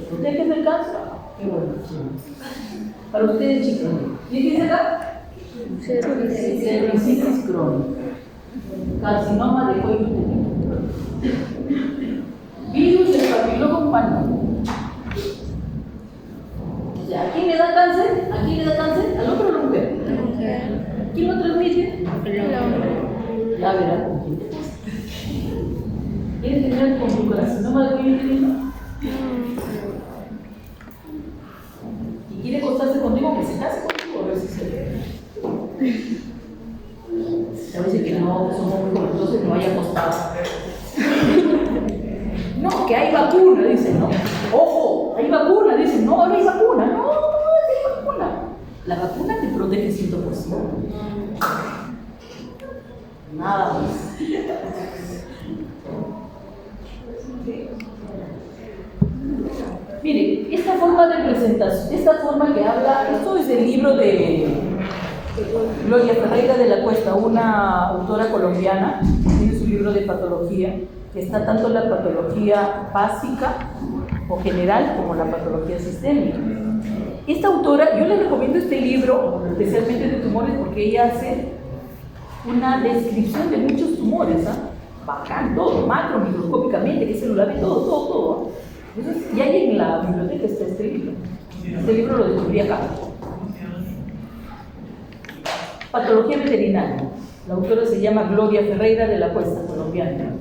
¿Protege del cáncer? Qué bueno. Para ustedes, chicos. ¿Qué dice acá? Cervicitis crónica. Carcinoma de cuello uterino. Virus del papiloma humano. O sea, ¿a quién le da cáncer? ¿A quién le da cáncer? ¿Al hombre o a la mujer? ¿Quién lo transmite? El hombre. Ya verá con quién te pasa. ¿Quieres tener con tu carcinoma de cuello uterino? ¿Y quiere acostarse contigo? Que se case contigo, a ver si se ve. A veces que no, somos muy entonces no haya acostado. No, que hay vacuna, dicen, ¿no? Ojo, hay vacuna, dicen, no, no hay vacuna, no hay vacuna. La vacuna te protege 100%. Nada más. Mire, esta forma de presentación, esta forma que habla, esto es del libro de Gloria Ferreira de la Cuesta, una autora colombiana, tiene su libro de patología, que está tanto la patología básica o general como la patología sistémica. Esta autora, yo le recomiendo este libro, especialmente de tumores, porque ella hace una descripción de muchos tumores, ¿ah? Bacán, todo, macro, microscópicamente, qué celular, todo. Entonces, ya en la biblioteca está este libro. Este libro lo descubrí acá. Patología veterinaria. La autora se llama Gloria Ferreira de la Cuesta, colombiana.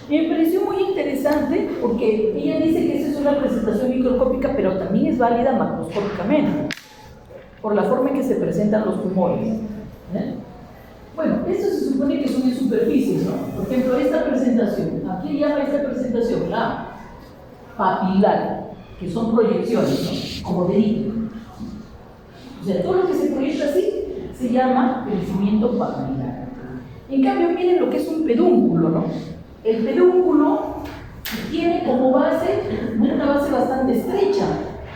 Y me pareció muy interesante porque ella dice que esa es una presentación microscópica, pero también es válida macroscópicamente, por la forma en que se presentan los tumores. Bueno, esto se supone que son en superficies, ¿no? Por ejemplo, esta presentación, ¿a qué llama esta presentación? La papilar, que son proyecciones, ¿no? Como de líquido. O sea, todo lo que se proyecta así se llama crecimiento papilar. En cambio, miren lo que es un pedúnculo, ¿no? El pedúnculo tiene como base una base bastante estrecha,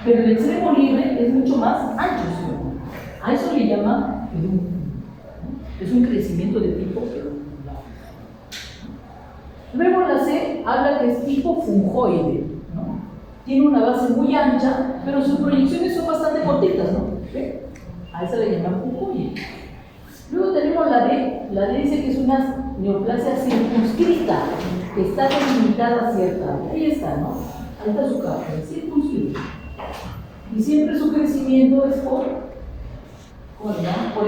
pero el extremo libre es mucho más ancho, ¿sí? A eso le llama pedúnculo. Es un crecimiento de tipo peduncular. Luego la C habla que es tipo fungoide, ¿no? Tiene una base muy ancha, pero sus proyecciones son bastante cortitas, ¿no? ¿Sí? A esa le llaman fungoide. Luego tenemos la D. La D dice que es una neoplasia circunscrita, que está delimitada a cierta área. Ahí está, ¿no? Ahí está su capa, circunscrita. Y siempre su crecimiento es por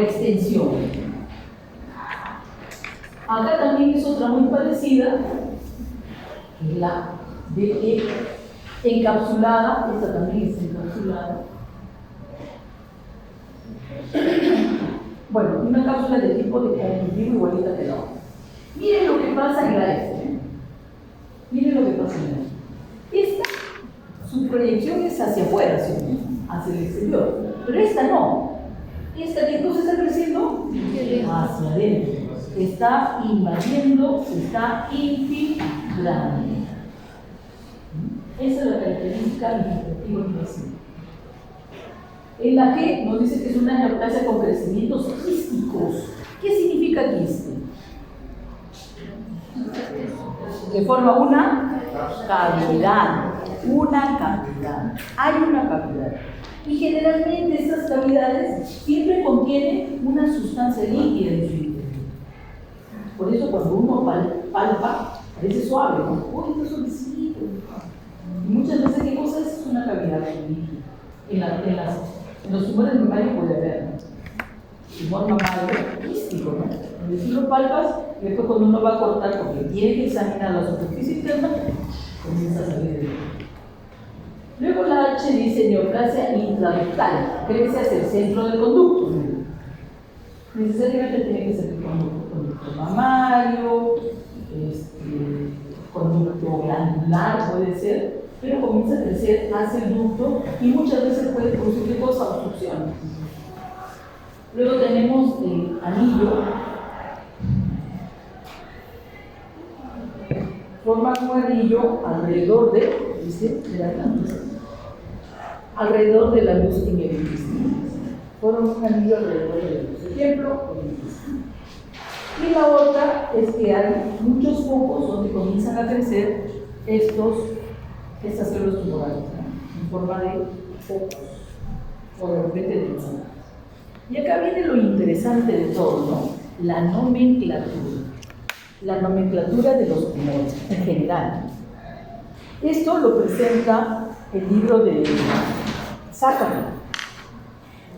extensión. Acá también es otra muy parecida, la DE. encapsulada, esta también está encapsulada. Bueno, una cápsula de tipo de conjuntivo igualita que la otra. Miren lo que pasa en la F. Miren lo que pasa en la F. Esta, su proyección es hacia afuera, ¿sí? Hacia el exterior. Pero esta no. Esta, ¿qué cosa está creciendo? Hacia adentro. Está invadiendo, se está infiltrando. Esa es la característica interpretativa invasiva. En la G nos dice que es una neoplasia con crecimientos quísticos. ¿Qué significa quiste? Que forma una cavidad. Una cavidad. Hay una cavidad. Y generalmente estas cavidades siempre contienen una sustancia líquida en su interior. Por eso cuando uno palpa, parece suave, ¿no? ¡Uy, esto es suavecito! Y muchas veces, ¿qué cosa es? Es una cavidad líquida. En los tumores mamarios puede haber, ¿no? Tumor mamario quístico, ¿no? Donde tú lo palpas y después cuando uno va a cortar, porque tiene que examinar la superficie interna, comienza a salir de ahí. Luego la H dice neoplasia intraductal, crece hacia el centro del conducto. Necesariamente tiene que ser el conducto mamario, conducto glandular puede ser, pero comienza a crecer hacia el ducto y muchas veces puede producir cosas, obstrucción. Luego tenemos el anillo, forma un anillo alrededor de la glándula, alrededor de la luz en el intestino. Forma un anillo alrededor de la luz. Ejemplo, el intestino. Y la otra es que hay muchos focos donde comienzan a crecer estas células tumorales, ¿no? En forma de focos o de repente de tumores. Y acá viene lo interesante de todo, ¿no? La nomenclatura. La nomenclatura de los tumores en general. Esto lo presenta el libro de Zachary.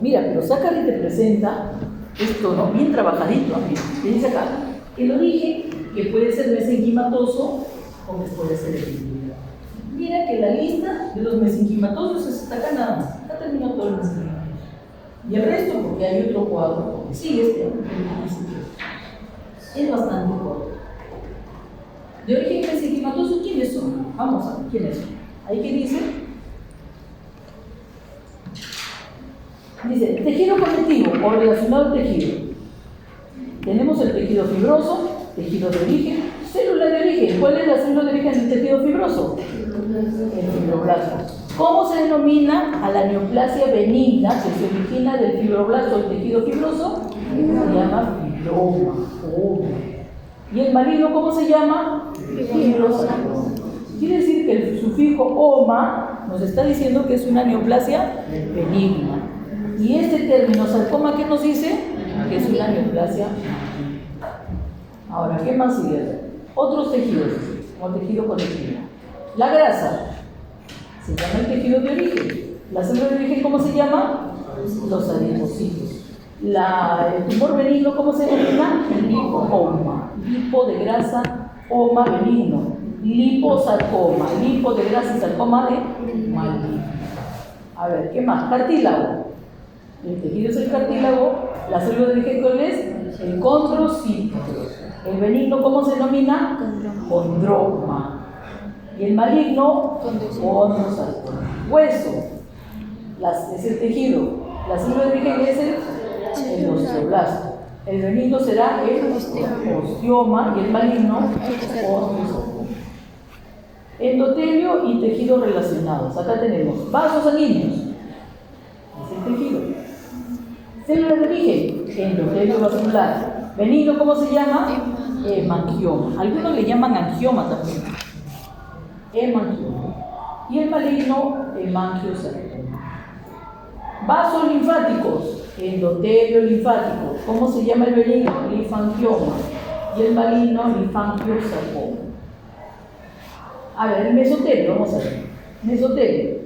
Mira, pero Zachary te presenta esto, ¿no? Bien trabajadito, amigo. Te dice acá, el origen, que puede ser mesenquimatoso o que puede ser epidemiológico. Mira que la lista de los mesenquimatosos está acá nada más. Acá terminó todo el mesenquimatoso. Y el resto, porque hay otro cuadro, porque sigue es bastante corto. De origen mesenquimatoso, ¿quiénes son? Vamos a ver, ¿quiénes son? Ahí que dice. Dice, tejido conectivo o relacionado al tejido. Tenemos el tejido fibroso, tejido de origen, célula de origen. ¿Cuál es la célula de origen del tejido fibroso? El fibroblasto. ¿Cómo se denomina a la neoplasia benigna que se origina del fibroblasto o el tejido fibroso? Se llama fibroma. ¿Y el maligno cómo se llama? Fibrosarcoma. Quiere decir que el sufijo oma nos está diciendo que es una neoplasia benigna. Y este término sarcoma, ¿qué nos dice? Que es una neoplasia. Ahora, ¿qué más sigue? Otros tejidos, como tejido conectivo. La grasa se llama el tejido de origen. La célula de origen, ¿cómo se llama? Los adipocitos. El tumor benigno, ¿cómo se denomina? Lipoma. Lipo de grasa, oma benigno. Liposarcoma. Lipo de grasa y sarcoma de maligno. A ver, ¿qué más? Cartílago. El tejido es el cartílago. La célula de origen, ¿cuál es? El condrocito. El benigno, ¿cómo se denomina? Condroma. Y el maligno, condrosarcoma. Hueso, es el tejido. La célula de origen es el osteoblasto. El benigno será el osteoma y el maligno, osteosarcoma. Endotelio y tejidos relacionados. Acá tenemos vasos sanguíneos. Es el tejido. Célula de origen, endotelio vascular. Benigno, ¿cómo se llama? Hemangioma. Algunos le llaman angioma también. Hemangioma. Y el maligno, hemangiosarcoma. Vasos linfáticos, endotelio linfático. ¿Cómo se llama el benigno? Linfangioma. Y el maligno, linfangiosarcoma. A ver, el mesotelio, vamos a ver. Mesotelio.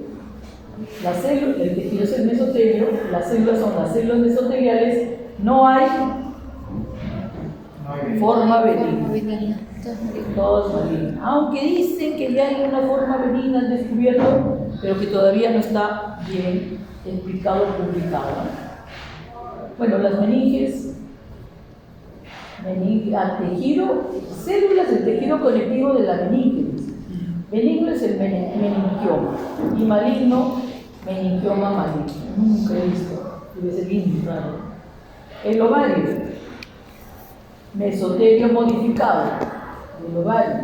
El tejido es el mesotelio, las células son las células mesoteliales. No hay Forma benigna. Benigna. Todo es maligno. Todo es maligno. Aunque dicen que ya hay una forma benigna al descubierto, pero que todavía no está bien explicado o publicado. Bueno, las meninges, al tejido, células del tejido conectivo de la meninge. Benigno es el meningioma y maligno, meningioma maligno. Nunca he visto, debe ser bien raro. El ovario, mesotelio modificado, el ovario,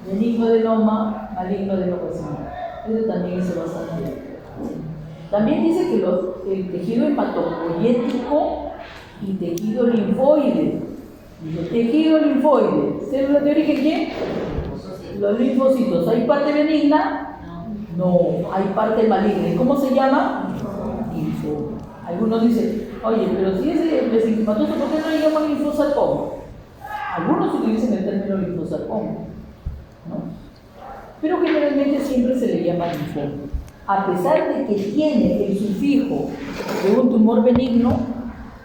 benigno adenoma, maligno adenocarcinoma. Eso también es bastante. También dice que el tejido hematopoyético y tejido linfoide. Tejido linfoide, células de origen ¿qué? Los linfocitos. ¿Hay parte benigna? No, hay parte maligna. ¿Y cómo se llama? Linfoma. Algunos dicen, oye, pero si es mesenquimatoso, ¿por qué no le llaman linfosarcoma? Algunos utilizan el término linfosarcoma, ¿no? Pero generalmente siempre se le llama linfoma. A pesar de que tiene el sufijo de un tumor benigno,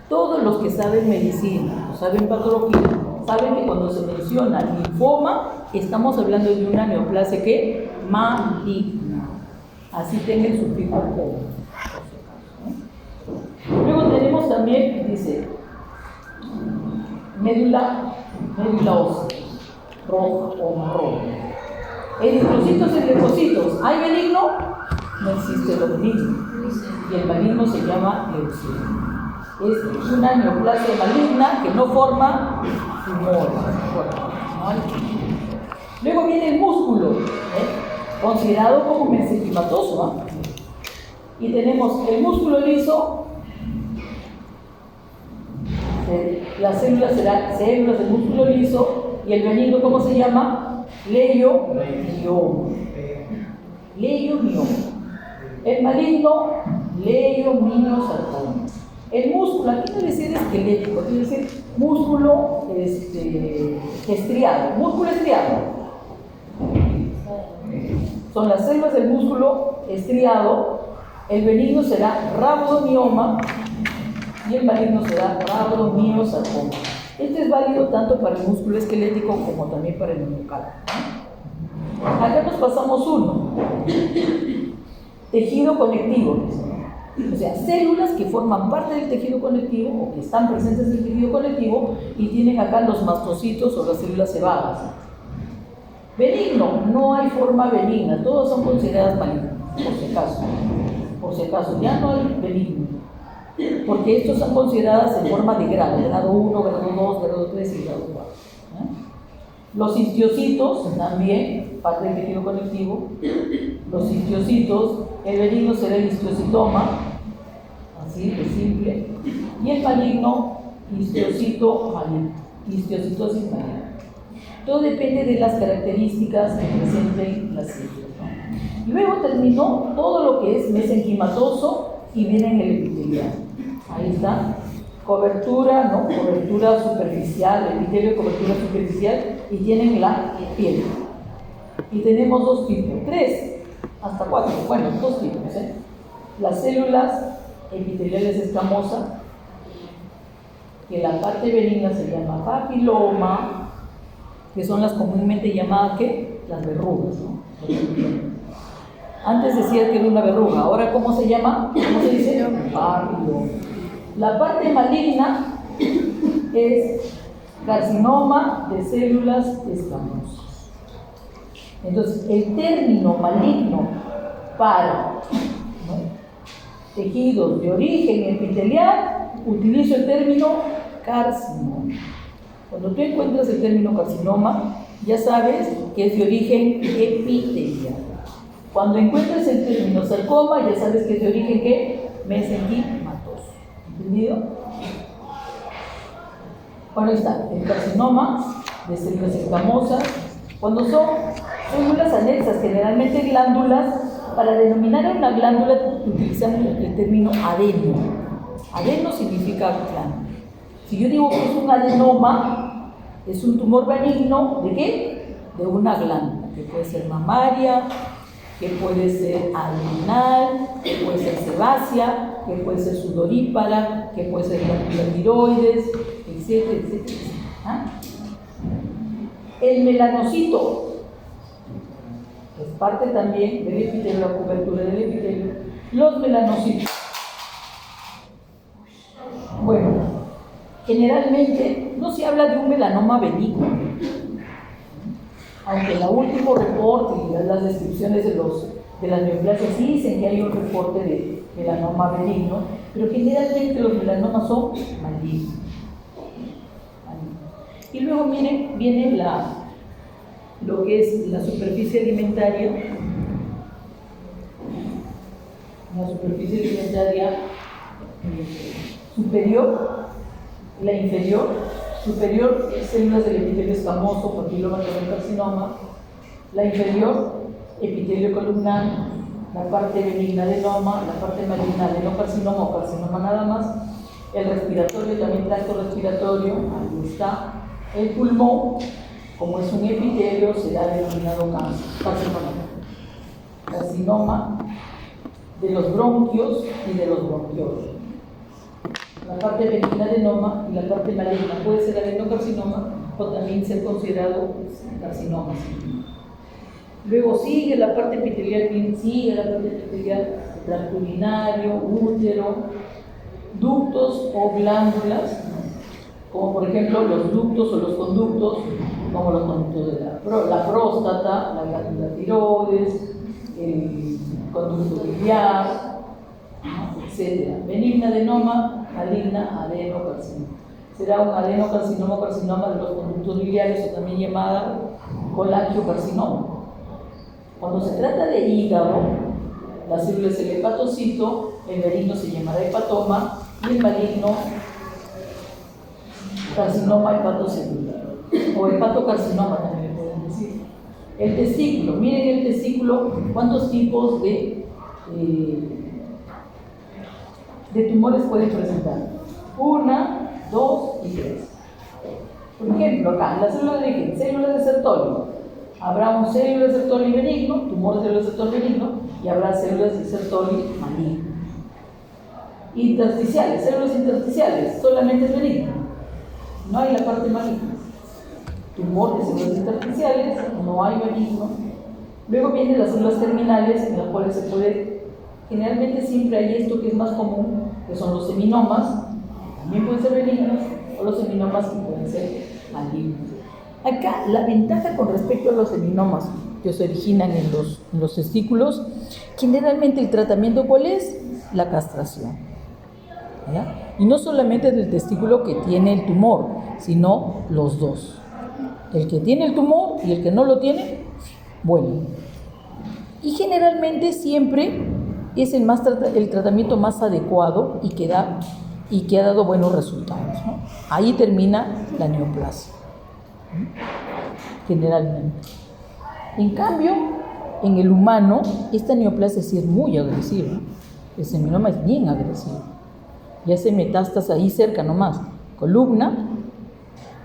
todos los que saben medicina o saben patología saben que cuando se menciona linfoma estamos hablando de una neoplasia que maligna. Así tenga el sufijo como. Luego tenemos también, dice, médula ósea, roja o marrón. Eritrocitos y leucocitos. ¿Hay benigno? No existe lo benigno. Y el maligno se llama leucemia. Es una neoplasia maligna que no forma tumor. Luego viene el músculo, considerado como mesenquimatoso. Y tenemos el músculo liso. Las células serán células del músculo liso. Y el benigno, ¿cómo se llama? Leiomioma. Leiomioma. El maligno, leiominosarcoma. El músculo, aquí debe ser esquelético, debe ser músculo estriado. Músculo estriado. Son las células del músculo estriado. El benigno será rhabdomioma y el maligno será rhabdomiosarcoma. Este es válido tanto para el músculo esquelético como también para el miocardio. Acá nos pasamos uno. Tejido conectivo. O sea, células que forman parte del tejido conectivo o que están presentes en el tejido conectivo y tienen acá los mastocitos o las células cebadas. Benigno, no hay forma benigna, todas son consideradas malignas, por si acaso, ya no hay benigno, porque estos son consideradas en forma de grado 1, grado 2, grado 3 y grado 4. Los histiocitos también, parte del tejido conectivo, los histiocitos, el benigno será el histiocitoma, así de simple, y el maligno, histiocito maligno, histiocitosis maligna. Todo depende de las características que presenten las células. Luego terminó todo lo que es mesenquimatoso y viene en el epitelial. Ahí está. Cobertura, ¿no? Cobertura superficial, epitelio de cobertura superficial, y tienen la piel. Y tenemos dos tipos, 3 hasta 4, bueno, 2 tipos. Las células epiteliales escamosas, que la parte benigna se llama papiloma, que son las comúnmente llamadas, ¿qué? Las verrugas, ¿no? Antes decía que era una verruga, ahora ¿cómo se llama? ¿Cómo se dice? Papiloma. La parte maligna es carcinoma de células escamosas. Entonces, el término maligno para tejidos de origen epitelial, utilizo el término carcinoma. Cuando tú encuentras el término carcinoma, ya sabes que es de origen epitelial. Cuando encuentras el término sarcoma, ya sabes que es de origen ¿qué? Mesenquimatoso. ¿Entendido? Bueno, ahí está, el carcinoma de células escamosas, cuando son células anexas, generalmente glándulas. Para denominar a una glándula utilizamos el término adeno. Adeno significa glándula. Si yo digo que es un adenoma, es un tumor benigno, ¿de qué? De una glándula, que puede ser mamaria, que puede ser adrenal, que puede ser sebácea, que puede ser sudorípara, que puede ser glándula tiroides, etcétera, etcétera. El melanocito es parte también del epitelio, la cobertura del epitelio. Los melanocitos. Bueno, generalmente no se habla de un melanoma benigno, aunque en el último reporte y las descripciones de las neoplasias sí dicen que hay un reporte de melanoma benigno, pero generalmente los melanomas son malignos. Y luego viene lo que es la superficie alimentaria. La superficie alimentaria superior, la inferior. Superior, células del epitelio escamoso, papiloma carcinoma. La inferior, epitelio columnar. La parte benigna adenoma, la parte maligna adenocarcinoma o carcinoma nada más. El respiratorio, también tracto respiratorio, ahí está. El pulmón, como es un epitelio, será denominado carcinoma de los bronquios y de los bronquiolos. La parte benigna adenoma y la parte maligna puede ser adenocarcinoma o también ser considerado carcinoma. Luego sigue la parte epitelial, tracto urinario, útero, ductos o glándulas, como por ejemplo los ductos o los conductos, como los conductos de la próstata, la glándula tiroides, el conducto biliar, etc. Benigna adenoma, maligna adenocarcinoma. Será un adenocarcinoma o carcinoma de los conductos biliares o también llamada colangiocarcinoma. Cuando se trata de hígado, la célula es el hepatocito, el benigno se llamará hepatoma y el maligno carcinoma hepatocelular o hepatocarcinoma también le pueden decir. El testículo, miren el testículo, cuántos tipos de tumores pueden presentar. 1, 2 y 3. Por ejemplo, acá, la célula de origen, célula de Sertoli. Habrá un célula de Sertoli benigno, tumor de célula de Sertoli benigno, y habrá células de Sertoli maligno. Intersticiales, células intersticiales, solamente es benigno. No hay la parte maligna. Tumor de células intersticiales, no hay benigno. Luego vienen las células terminales, en las cuales se puede, generalmente siempre hay esto que es más común, que son los seminomas, también pueden ser benignos, o los seminomas que pueden ser malignos. Acá, la ventaja con respecto a los seminomas que se originan en los testículos, generalmente el tratamiento, ¿cuál es? La castración. ¿Ya? Y no solamente del testículo que tiene el tumor, sino los dos. El que tiene el tumor y el que no lo tiene, bueno. Y generalmente siempre es el tratamiento más adecuado y que ha dado buenos resultados, ¿no? Ahí termina la neoplasia, generalmente. En cambio, en el humano, esta neoplasia sí es muy agresiva. El seminoma es bien agresivo. Ya hace metástasis ahí cerca nomás, columna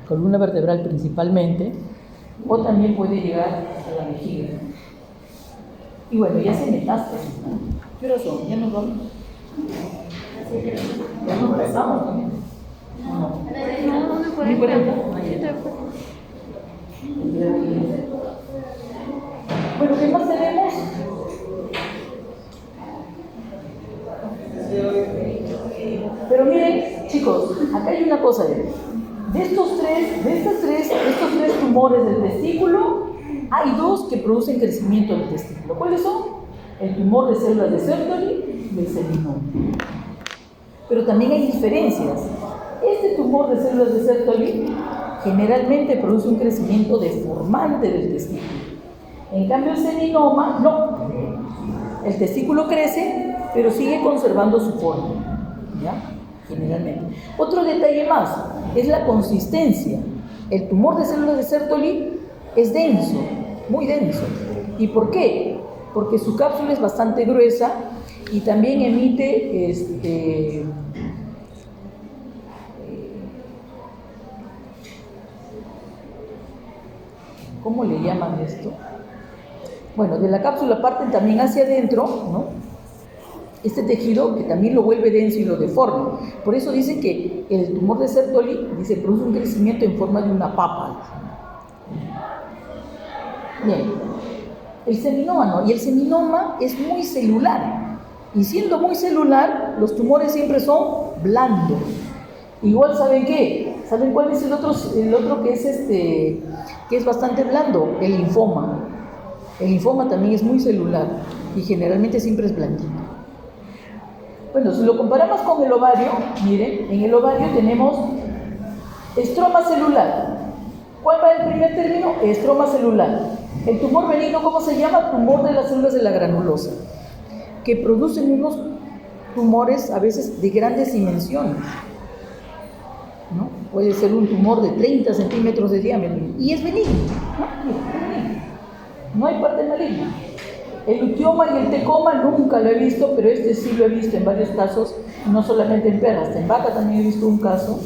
vertebral principalmente, o también puede llegar a la vejiga. Y bueno, ya hace metástasis, ¿no? ¿Qué hora son? ¿Ya nos vamos? Ya nos pasamos también. No, no puede ¿1:40? Bueno, ¿qué más tenemos? Pero miren, chicos, acá hay una cosa de estos tres tumores del testículo, hay dos que producen crecimiento del testículo. ¿Cuáles son? El tumor de células de Sertoli y el seminoma. Pero también hay diferencias. Este tumor de células de Sertoli generalmente produce un crecimiento deformante del testículo. En cambio, el seminoma, no. El testículo crece, pero sigue conservando su forma. ¿Ya? Generalmente. Otro detalle más es la consistencia. El tumor de células de Sertoli es denso, muy denso. ¿Y por qué? Porque su cápsula es bastante gruesa y también emite ¿cómo le llaman esto? Bueno, de la cápsula parten también hacia adentro, ¿no? Este tejido que también lo vuelve denso y lo deforma. Por eso dice que el tumor de Sertoli, produce un crecimiento en forma de una papa. Bien, el seminoma no, y el seminoma es muy celular, y siendo muy celular, los tumores siempre son blandos. Igual, ¿saben qué? ¿Saben cuál es el otro que es bastante blando? El linfoma. El linfoma también es muy celular y generalmente siempre es blandito. Bueno, si lo comparamos con el ovario, miren, en el ovario tenemos estroma celular. ¿Cuál va el primer término? Estroma celular. El tumor benigno, ¿cómo se llama? Tumor de las células de la granulosa, que producen unos tumores a veces de grandes dimensiones, ¿no? Puede ser un tumor de 30 centímetros de diámetro y es benigno, ¿no? No hay parte maligna. El luteoma y el tecoma nunca lo he visto, pero este sí lo he visto en varios casos, no solamente en perra, hasta en vaca también he visto un caso,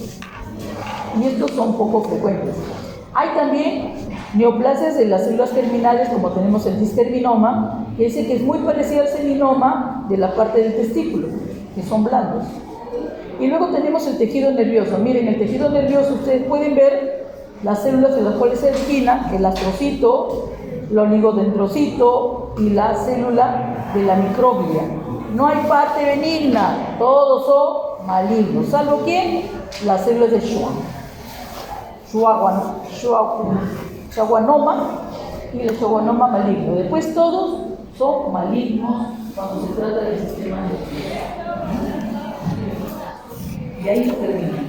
y estos son poco frecuentes. Hay también neoplasias de las células terminales, como tenemos el discerminoma, que dice que es muy parecido al seminoma de la parte del testículo, que son blandos. Y luego tenemos el tejido nervioso. Miren, el tejido nervioso, ustedes pueden ver las células de las cuales se origina el astrocito, el oligodendrocito y la célula de la microglia. No hay parte benigna, todos son malignos, salvo ¿quién? Las células de Schwannoma y el schwannoma maligno. Después todos son malignos cuando se trata del sistema nervioso. Y ahí se termina.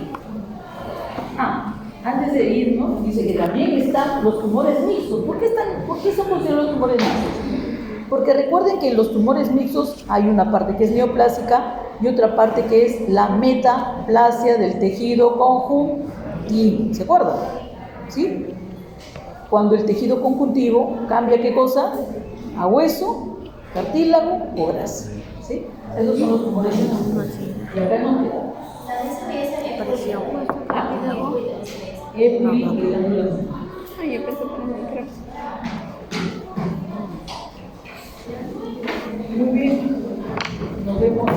Antes de irnos, dice que también están los tumores mixtos. ¿Por qué son considerados tumores mixtos? Porque recuerden que en los tumores mixtos hay una parte que es neoplásica y otra parte que es la metaplasia del tejido conjuntivo. ¿Se acuerdan? ¿Sí? Cuando el tejido conjuntivo cambia, ¿qué cosa? A hueso, cartílago o grasa. ¿Sí? Esos son los tumores mixtos. Y acá no queda. Parecía un cartílago. Es muy granulado. Ay, yo pensé que no me creo. Muy bien. Nos vemos.